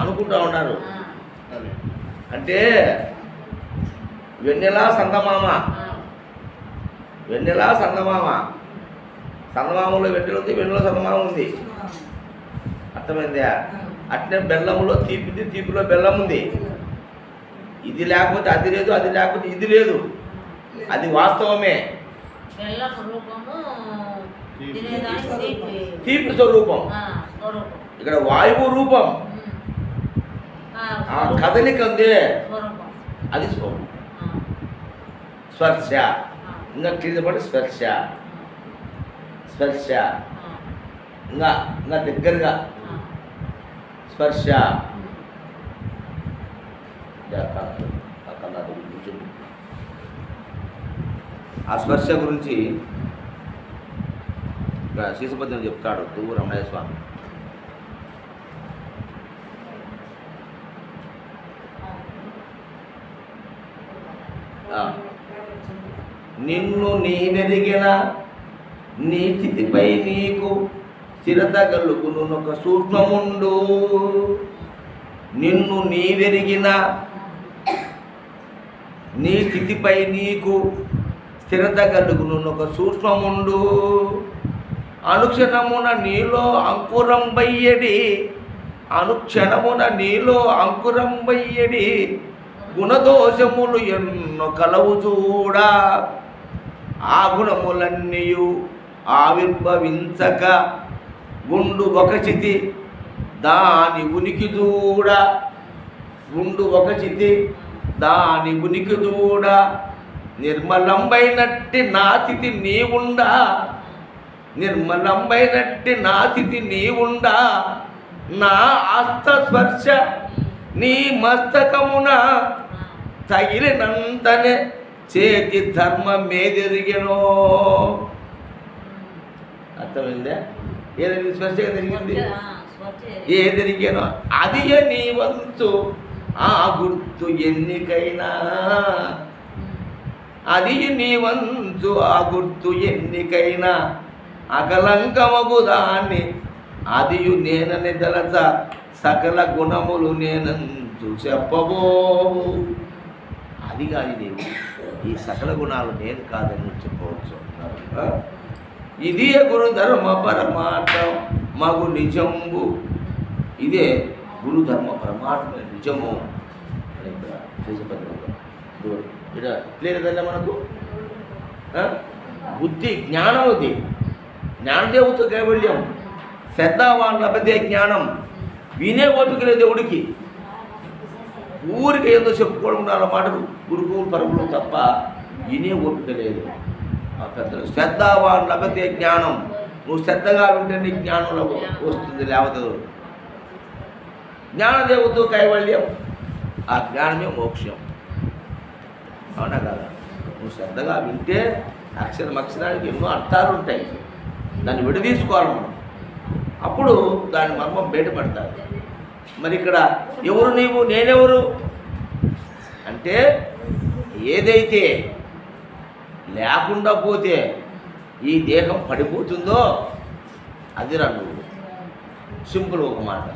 అనుకుంటా ఉన్నారు. అదే. అంటే వెన్నెల సందమామ, వెన్నెల సందమామ, సందమామలో వెన్నెల ఉంది, వెన్నెల సందమామ ఉంది. అర్థమైందా? అట్లే బెల్లములో తీపిది, తీపిలో బెల్లం ఉంది. ఇది లేకపోతే అది లేదు, అది లేకపోతే ఇది లేదు. అది వాస్తవమే. బెల్లం రూపము తినేదానికి తీపి. తీపి స్వరూపం. స్వరూపం. ఇక్కడ వాయువు రూపం. ఆ కదలిక ఉంది, స్వరూపం. అది స్వరూపం. స్పర్శ ఇంకా క్లియర్ పడి స్పర్శ, స్పర్శ ఇంకా ఇంకా దగ్గరగా స్పర్శ. ఆ స్పర్శ గురించి శీసపద్యం చెప్తాడు తువ్వు రమణయ్య స్వామి. నిన్ను నీవెరిగిన నీ స్థితిపై నీకు స్థిరత కలుగునొక సూక్ష్మముండు. నిన్ను నీవెరిగిన నీ స్థితిపై నీకు స్థిరత కలుగునొక సూక్ష్మముండు. అనుక్షణమున నీలో అంకురం బయ్యడి, అనుక్షణమున నీలో అంకురం బయ్యడి. గుణదోషములు ఎన్నో కలవు చూడా, ఆ గుణములన్నీయు ఆవిర్భవించక ఉండు ఒక చితి దాని ఉనికి చూడ. ఉండు ఒక చితి దాని ఉనికి చూడ. నిర్మలంబైనట్టి నా స్థితి నీవుండా, నిర్మలంబైనట్టి నా స్థితి నీవుండా. నా హస్త స్పర్శ నీ మస్తకమున తగిలినంతనే చేతి ధర్మమేదెరిగెనో. అర్థమైందా? ఏదైనా స్పర్శగా జరిగింది, ఏదెరిగానో అది నీ వంతు ఆ గుర్తు ఎన్నికైనా. అది నీ వంతు ఆ గుర్తు ఎన్నికైనా. అకలంకమగు దాన్ని అదియు నేనని తలచ సకల గుణములు నేనంచు చెప్పబో. అది కాదు నీవు, ఈ సకల గుణాలు నేను కాదని చెప్పవచ్చు. ఇదే గురుధర్మ పరమార్థం మగు నిజంబు. ఇదే గురుధర్మ పరమాత్మ నిజము అని ఇక్కడ ఇక్కడ క్లియర్ మనకు. బుద్ధి జ్ఞానం, ఇది జ్ఞానదేవత కైవల్యం. శ్రద్ధావాన్ లభతే జ్ఞానం. వినే ఓపిక లేదు దేవుడికి. ఊరికి ఏదో చెప్పుకోవడం ఉండాలి మాటలు, గురువు పరములు తప్ప వినే ఓపిక లేదు ఆ పెద్దలు. శ్రద్ధావాన్ లభతే జ్ఞానం. నువ్వు శ్రద్ధగా వింటే నీ జ్ఞానంలో వస్తుంది, లేవదు. జ్ఞానదేవత కైవల్యం, ఆ జ్ఞానమే మోక్షం. అవునా కదా? నువ్వు శ్రద్ధగా వింటే అక్షరానికి ఎన్నో అర్థాలు ఉంటాయి, దాన్ని విడదీసుకోవాలి మనం. అప్పుడు దాని మర్మం బయటపడతారు. మరి ఇక్కడ ఎవరు నీవు, నేనెవరు అంటే ఏదైతే లేకుండా పోతే ఈ దేహం పడిపోతుందో అది రా నువ్వు. సింపుల్ ఒక మాట.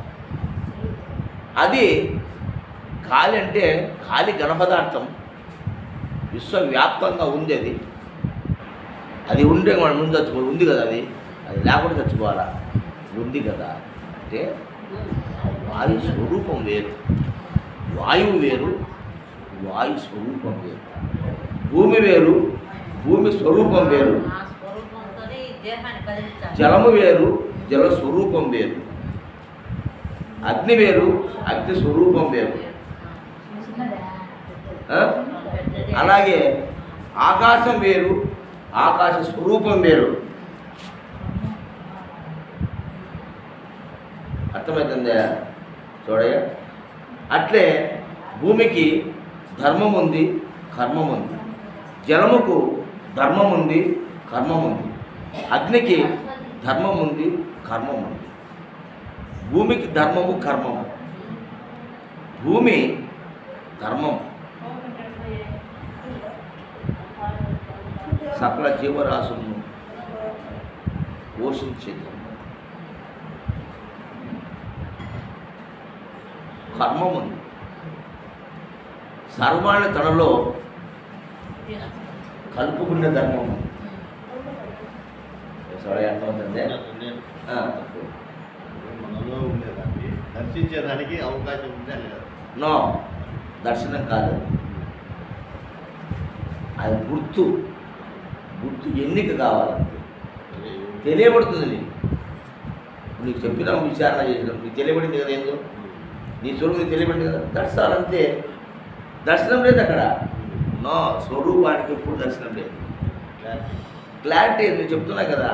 అది గాలి అంటే గాలి ఘనపదార్థం, విశ్వవ్యాప్తంగా ఉంది. అది ఉండే మనం ముందు చచ్చిపోవాలి, ఉంది కదా. అది లేకుండా చచ్చిపోవాలా, ఉంది కదా. అంటే వాయు స్వరూపం వేరు, వాయువు వేరు, వాయు స్వరూపం వేరు. భూమి వేరు, భూమి స్వరూపం వేరు. జలము వేరు, జల స్వరూపం వేరు. అగ్ని వేరు, అగ్ని స్వరూపం వేరు. అలాగే ఆకాశం వేరు, ఆకాశ స్వరూపం వేరు. అర్థమవుతుందా? చూడయ్య, అట్లే భూమికి ధర్మం ఉంది, కర్మం ఉంది. జలముకు ధర్మం ఉంది, కర్మం ఉంది. అగ్నికి ధర్మం ఉంది, కర్మం ఉంది. భూమికి ధర్మము, కర్మము. భూమి ధర్మం, సకల జీవరాశులను పోషించే ధర్మం. కర్మం ఉంది. సర్వాన్ని తనలో కలుపుకునే ధర్మం ఉంది. అర్థమవుతుంది. మనలో ఉండేదాన్ని దర్శించేదానికి అవకాశం ఉందా లేదా? నో, దర్శనం కాదు, అది గుర్తు. గుర్తు ఎన్నిక కావాలంటే తెలియబడుతుంది. నీకు చెప్పిన విచారణ చేసినాం, నీకు తెలియబడింది కదా. ఏందో నీ స్వరూపం నీకు తెలియబడింది కదా. దర్శనాలంతే. దర్శనం లేదు అక్కడ. నో, స్వరూపానికి ఎప్పుడు దర్శనం లేదు. క్లారిటీ నేను చెప్తున్నా కదా.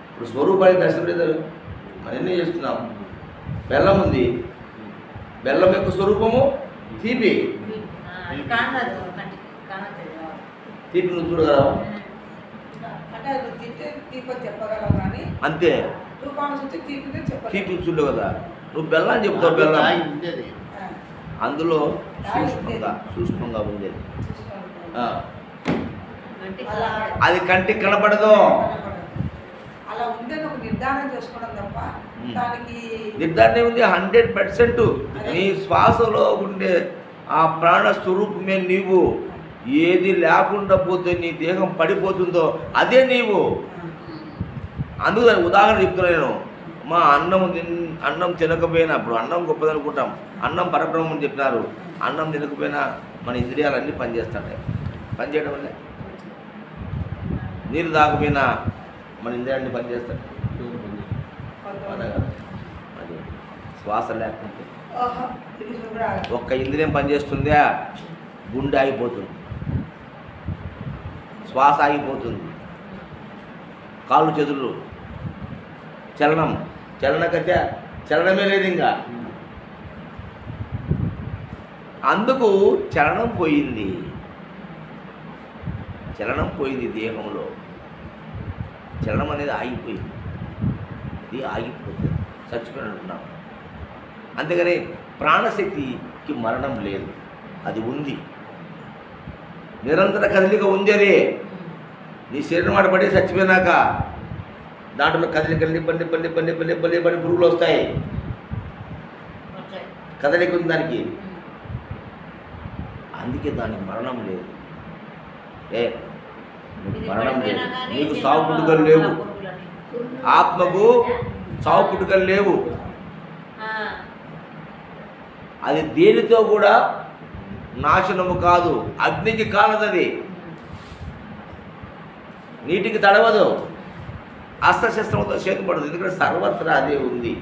ఇప్పుడు స్వరూపానికి దర్శనం లేదు. మనం ఎన్ని చేస్తున్నాం? బెల్లం ఉంది, బెల్లం యొక్క స్వరూపము తీపి. తీపి నువ్వు చూడగలవా? అంతే. తీపి చూడవు కదా. నువ్వు బెల్లం చెప్తావు, బెల్లం అందులో సూక్ష్మంగా ఉండేది. అది కంటికి కనపడదు. అలా ఉందని ఒక నిర్ధారణ చేసుకోవడం తప్ప దానికి నిర్ధారణ ఉంది. 100% నీ శ్వాసలో ఉండే ఆ ప్రాణ స్వరూపమే నీవు. ఏది లేకుండా పోతే నీ దేహం పడిపోతుందో అదే నీవు. అందుకు దానికి ఉదాహరణ చెప్తున్నా నేను. మా అన్నం తినకపోయినా, ఇప్పుడు అన్నం గొప్పదనుకుంటాం, అన్నం పరబ్రహ్మం అని చెప్పినారు. అన్నం తినకపోయినా మన ఇంద్రియాలన్నీ పనిచేస్తున్నాయి. పనిచేయడం వల్లే. నీరు తాగపోయినా మన ఇంద్రియాలన్నీ పనిచేస్తాయి. అది శ్వాస లేకుంటే ఒక్క ఇంద్రియం పనిచేస్తుందా, గుండె ఆగిపోతుంది, శ్వాస ఆగిపోతుంది, కాళ్ళు చేతులు చలనమే లేదు ఇంకా. అందుకు చలనం పోయింది. దేహంలో చలనం అనేది ఆగిపోయింది. ఇది ఆగిపోతుంది, చచ్చిపోయినట్టున్నాం. అంతేగాని ప్రాణశక్తికి మరణం లేదు, అది ఉంది. నిరంతర కదలిక ఉంది. అదే నీ శరీరం మాట పడి చచ్చిపోయినాక దాంట్లో కదలిక పల్లి పురుగులు వస్తాయి. కదలిక ఉంది దానికి. అందుకే దానికి మరణం లేదు. మరణం లేదు. నీకు సావు పుట్టుకలు లేవు. ఆత్మకు సావు పుట్టుకలు లేవు. అది దేనితో కూడా నాశనము కాదు. అగ్నికి కాలదది, నీటికి తడవదు, అస్త్రశస్త్రంతో చేతుపడదు. ఎందుకంటే సర్వత్రా అదే ఉంది.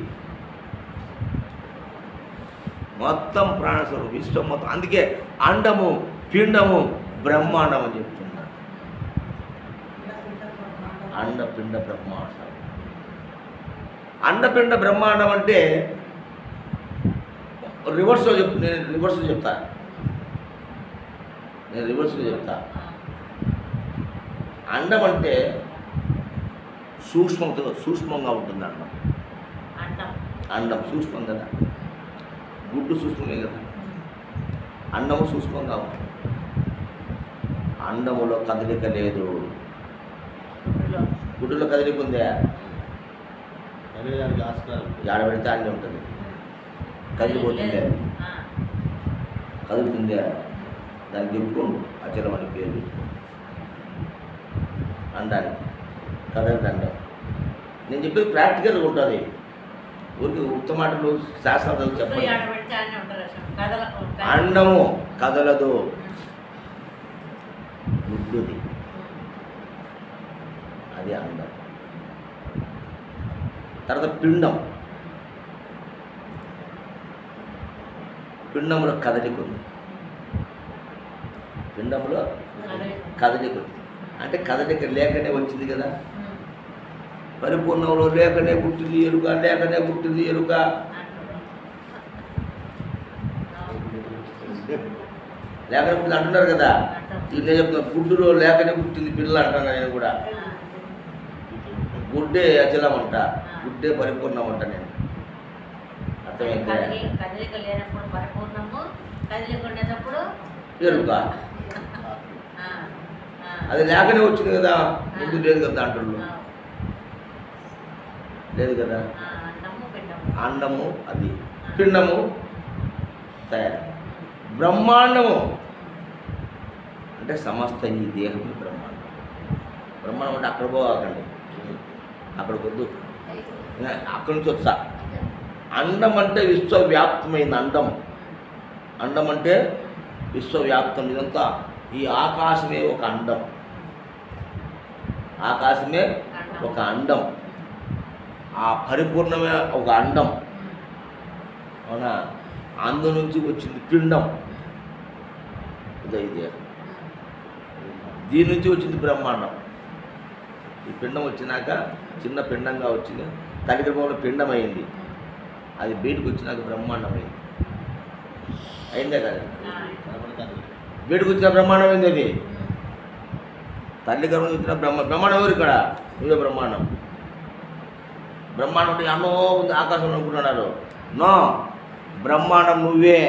మొత్తం ప్రాణస్వరూపం, విశ్వం మొత్తం. అందుకే అండము, పిండము, బ్రహ్మాండం అని చెప్తున్నారు. అండపిండ బ్రహ్మాండం. అండపిండ బ్రహ్మాండం అంటే రివర్స్లో నేను రివర్స్లో చెప్తా. అండం అంటే సూక్ష్మంగా ఉంటుంది. అండం సూక్ష్మం కదా. గుడ్డు సూక్ష్మమే కదా. అండము సూక్ష్మంగా ఉంటుంది. అండములో కదలిక లేదు. గుడ్డులో కదలిక ఉందా? ఆడ పెడితే అన్నీ ఉంటుంది. కదిలిపోతుందే, కదులుతుందే. దాన్ని దింపుకోండు. అచలం అని పేరు పెట్టుకోండి. అండానికి కదలదు అండం. నేను చెప్పేది ప్రాక్టికల్గా ఉంటుంది. ఊరికి ఉత్త మాటలు శాస్త్రాలు చెప్పండి. అండము కదలదు, గుడ్డుది, అది అండం. తర్వాత పిండములో కదలిక ఉంది. అంటే కదలిక లేకనే వచ్చింది కదా. పరిపూర్ణంలో లేకనే పుట్టింది ఎరుక. లేకనే పుట్టింది అంటున్నారు కదా. అంటాం. ఇది నేను చెప్తున్నా, గుడ్డులో లేకనే పుట్టింది పిల్ల అంటాను నేను కూడా. గుడ్డే అచలమంట, గుడ్డే పరిపూర్ణమంట నేను. అర్థమైందా? కదలిక లేనప్పుడు పరిపూర్ణము, కదలిక ఉండేటప్పుడు ఎరుక. అది లేకనే వచ్చింది కదా, ముందు లేదు కదా అంటున్నారు. లేదు కదా. అండము పిండము. అండము అది, పిండము తయారు. బ్రహ్మాండము అంటే సమస్త ఈ దేహమే బ్రహ్మాండం. బ్రహ్మాండం అంటే అక్కడ పోకండి, అక్కడికి వద్దు, అక్కడి నుంచి వస్తా. అండం అంటే విశ్వవ్యాప్తమైన అండం. అండం అంటే విశ్వవ్యాప్తం. ఇదంతా ఈ ఆకాశమే ఒక అండం. ఆకాశమే ఒక అండం. ఆ పరిపూర్ణమే ఒక అండం. అవునా? అందు నుంచి వచ్చింది పిండం, ఇదే దేహం. దీని నుంచి వచ్చింది బ్రహ్మాండం. ఈ పిండం వచ్చినాక చిన్న పిండంగా వచ్చింది, తల్లి గర్భంలో పిండం అయింది. అది బయటకు వచ్చినాక బ్రహ్మాండం అయింది. అయిందే కదా? బయటకు వచ్చిన బ్రహ్మాండం అయింది. అది తల్లి గర్భం వచ్చిన బ్రహ్మాండం ఎవరు ఇక్కడ? నువ్వే బ్రహ్మాండం. బ్రహ్మాండం అంటే అన్నో ఉంది ఆకాశంలో అనుకుంటున్నారు. నో, బ్రహ్మాండం నువ్వే.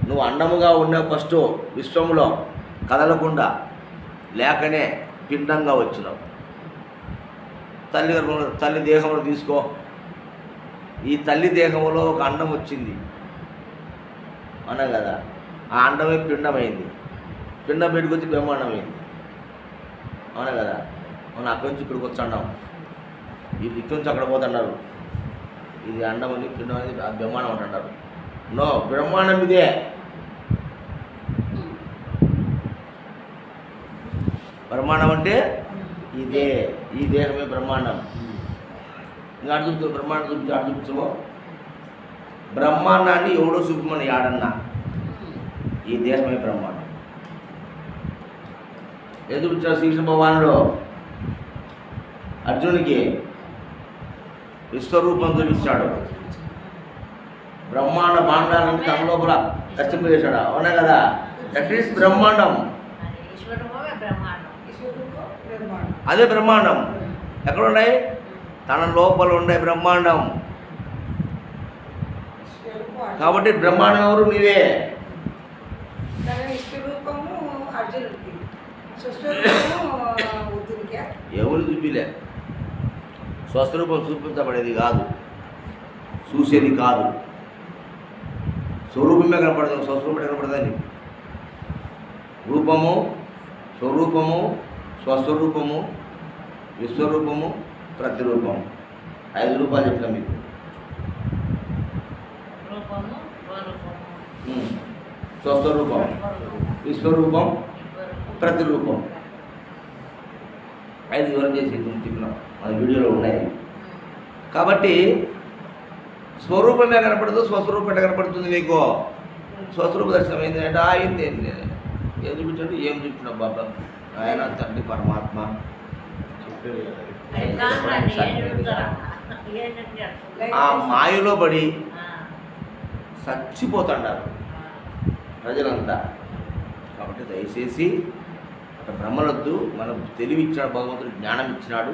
నువ్వు అండముగా ఉన్నావు ఫస్ట్ విశ్వంలో, కదలకుండా లేకనే పిండంగా వచ్చినావు. తల్లి గర్భంలో, తల్లి దేహంలో తీసుకో. ఈ తల్లి దేహంలో ఒక అండం వచ్చింది అన్నా కదా. ఆ అండమే పిండమైంది. పిండం బయటకు వచ్చి బ్రహ్మాండమైంది. అవునా కదా? మనం అక్కడి నుంచి ఇక్కడికి వచ్చాం. ఇది ఇక్కడి నుంచి అక్కడ పోతున్నారు. ఇది అండం అని, పిండం అనేది బ్రహ్మాండం అంటున్నారు. నో, బ్రహ్మాండం ఇదే. బ్రహ్మాండం అంటే ఇదే. ఈ దేహమే బ్రహ్మాండం. ఇంకా అటు చూపుతావు, బ్రహ్మాండం చూపించి అటు చూపించము. బ్రహ్మాండాన్ని ఎవడో చూపమని ఆడన్నా, ఈ దేహమే బ్రహ్మాండం. ఏం చూపించాడు శ్రీకృష్ణ భగవానుడు అర్జునుడికి? విశ్వరూపం చూపించాడు. బ్రహ్మాండ భాండాలని తన లోపల కష్టింపజేశాడు. అవునా కదా? దట్ ఈస్ బ్రహ్మాండం. ఈశ్వరూపమే బ్రహ్మాండం. అదే బ్రహ్మాండం. ఎక్కడ ఉన్నాయి? తన లోపల ఉండే బ్రహ్మాండం. కాబట్టి బ్రహ్మాండం ఎవరు? నీవే. విశ్వరూపము అర్జునుడికి, స్వస్వరూపము బుద్ధుడికి. ఎవరు చూపిలే. స్వస్వరూపం చూపించబడేది కాదు, చూసేది కాదు. స్వరూపమే కనపడుతుంది, స్వస్వరూపం కనపడుతుంది. రూపము, స్వరూపము, స్వస్వరూపము, విశ్వరూపము, ప్రతిరూపం. 5 రూపాయలు చెప్పిన మీకు. రూపము, స్వరూపము, స్వస్వరూపం, విశ్వరూపం, ప్రతిరూపం. 5 వివరం చేసి చెప్పినాం, మన వీడియోలో ఉన్నాయి. కాబట్టి స్వరూపమే కనపడదు, స్వస్వరూపం ఎట్లా కనపడుతుంది నీకు? స్వస్వరూప దర్శనం అయింది అంటే అయింది. ఏం చూపించాడు? ఏం చూపించినావు బాబా? ఆయన తండ్రి పరమాత్మ. ఆ మాయలో పడి చచ్చిపోతుంటారు ప్రజలంతా. కాబట్టి దయచేసి అక్కడ బ్రహ్మలొద్దు. మనం తెలివి ఇచ్చాడు భగవంతుడు, జ్ఞానం ఇచ్చినాడు.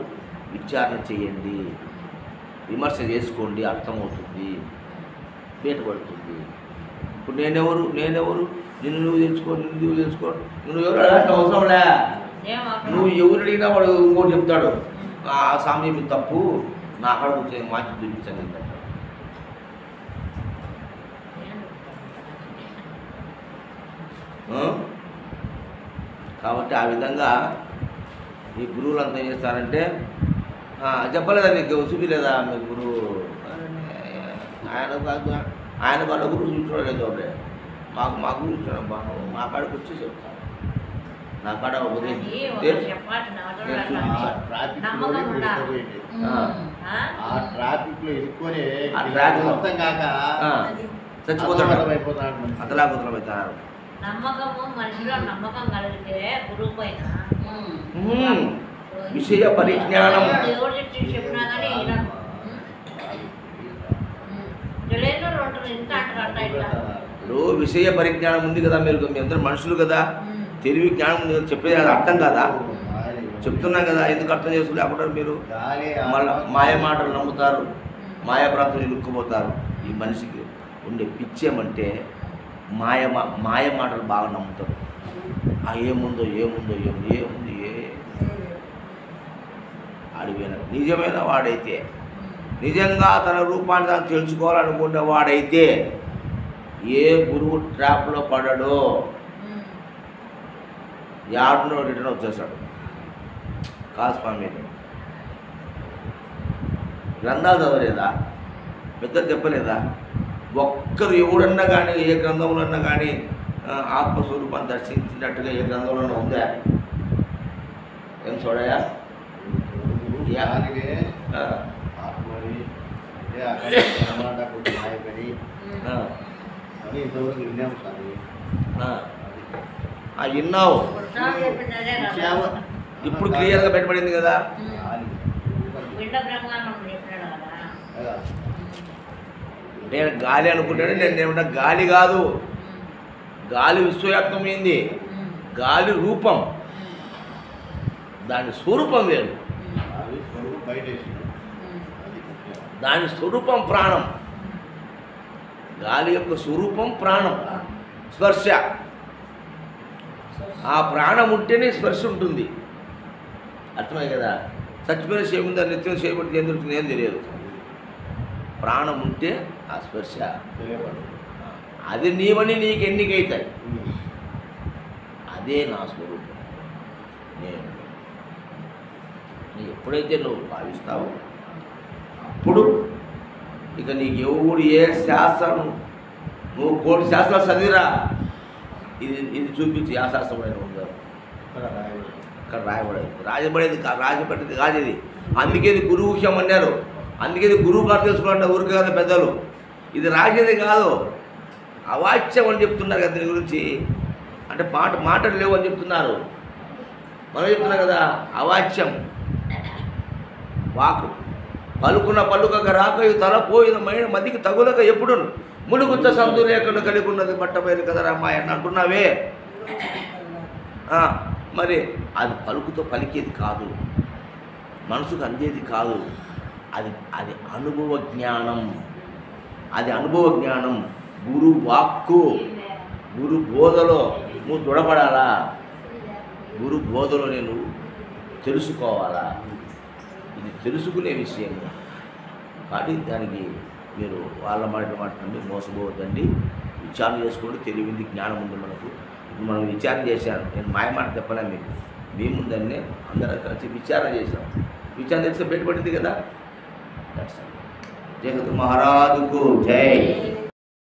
విచారణ చేయండి, విమర్శ చేసుకోండి, అర్థమవుతుంది, బయటపడుతుంది. ఇప్పుడు నేనెవరు నిన్ను నువ్వు తెలుసుకో, నువ్వు ఎవరు అడగాల్సిన అవసరంలే. నువ్వు ఎవరు అడిగినా వాడు ఇంకోటి చెప్తాడు. ఆ స్వామి మీ తప్పు, నా అక్కడ కూర్చొని మార్చి చూపించండి అంటాడు. కాబట్టి ఆ విధంగా ఈ గురువులు అంతా ఏం చేస్తారంటే, చెప్పలేదా నీకు చూపిలేదా మీ గురువు? ఆయన వాళ్ళ గురువు చూపించడం లేదు. ఒకటే మా గురువు చూపించడం బాగా మా కాడికి వచ్చి చెప్తాను. నా కాడ ట్రాఫిక్లో ఇరుక్కొని అర్థం కాక చచ్చిపోతాడు, అతలాకుతలమవుతారు. నమ్మకము, మనిషిలో నమ్మకం కలిగితే గురువు పైన విషయ పరిజ్ఞానం. ఎవరు చెప్పినా కానీ తెలియదు. 2 ఇంత అంటారు. అట్లా ఇట్లా. ఇప్పుడు విషయ పరిజ్ఞానం ఉంది కదా, మీరు మీ అందరూ మనుషులు కదా, తెలివి జ్ఞానం ఉంది కదా, చెప్పేది అది అర్థం కాదా? చెప్తున్నాం కదా, ఎందుకు అర్థం చేసుకోలేకపోతారు మీరు? మళ్ళీ మాయ మాటలు నమ్ముతారు, మాయా ప్రాంతం ఇరుక్కుపోతారు. ఈ మనిషికి ఉండే పిచ్చేమంటే మాయ మాటలు బాగా నమ్ముతారు. ఏముందో ఏముంది అడిగిన నిజమైన వాడైతే, నిజంగా తన రూపాన్ని తాను తెలుసుకోవాలనుకునే వాడైతే ఏ గురువు ట్రాప్లో పడడో, యాడ్నో రిటర్న్ వచ్చేసాడు. కాస్వామి గ్రంథాలు చదవలేదా? పెద్దలు చెప్పలేదా? ఒక్కరు ఎవడన్నా కానీ ఏ గ్రంథంలో అన్నా కానీ ఆత్మస్వరూపాన్ని దర్శించినట్టుగా ఏ గ్రంథంలో ఉందా? ఏం చూడయా? ఆత్మని మాయపడి అని ఇంతవరకు విన్నాం స్వామి. విన్నావు, ఇప్పుడు స్వామి చెప్పింది అదే కదా. ఇప్పుడు క్లియర్గా బయటపడింది కదా. పిండ బ్రహ్మాండం చెప్పినాడు కదా. నేను గాలి అనుకుంటాను, నేను ఏమన్నా గాలి కాదు. గాలి విశ్వవ్యాప్తమైంది, గాలి రూపం, దాని స్వరూపం వేరు. దాని స్వరూపం ప్రాణం. గాలి యొక్క స్వరూపం ప్రాణం, స్పర్శ. ఆ ప్రాణం ఉంటేనే స్పర్శ ఉంటుంది. అర్థమే కదా. చచ్చిపోయిన చేయముందా నిత్యం చేయబడి ఏం దొరుకుతుంది? ఏం తెలియదు. ప్రాణం ఉంటే ఆ స్పర్శ అది నీవని నీకు ఎన్నికైతాయి. అదే నా స్వరూపం. నేను ఎప్పుడైతే నువ్వు భావిస్తావో అప్పుడు ఇక నీకు ఎవడు ఏ శాస్త్రం, నువ్వు 1,000 శాస్త్రాలు చదివిరా, ఇది చూపించి ఆ శాస్త్రం అయినా ఉందా? ఇక్కడ రాయబడేది రాజపడేది కాదు ఇది. అందుకే ఇది గురువు విషయం అన్నారు. అందుకే ఇది గురువు గారు తెలుసుకుంటే ఊరికి కదా పెద్దలు. ఇది రాసేది కాదు, అవాచ్యం అని చెప్తున్నారు కదా దీని గురించి. అంటే మాటలు లేవు అని చెప్తున్నారు. మనం చెప్తున్నాం కదా, అవాచ్యం వాకు పలుకున్న పలుకక రాక తలపోయిన మైన మదికి తగులక ఎప్పుడు ములుగుచ్చ సంతులేఖను కలిగి ఉన్నది బట్టబయలు కదా రామాయ అని అంటున్నావే. మరి అది పలుకుతో పలికేది కాదు, మనసుకు అందేది కాదు. అది అనుభవ జ్ఞానం. అది అనుభవ జ్ఞానం. గురు వాక్కు, గురు బోధలో నువ్వు దృఢపడాలా, గురు బోధలో నేను తెలుసుకోవాలా. ఇది తెలుసుకునే విషయం. కాబట్టి దానికి మీరు వాళ్ళ మాట్లాడి మోసపోవద్దండి. విచారణ చేసుకోండి. తెలివింది, జ్ఞానం ఉంది మనకు. ఇప్పుడు మనం విచారణ చేశాను. నేను మాయ మాట చెప్పలే మీకు, మీ ముందన్నే అందరం కలిసి విచారణ చేశాం. విచారణ చేస్తే బయటపడింది కదా. జగత్ మహారాజుకు జై.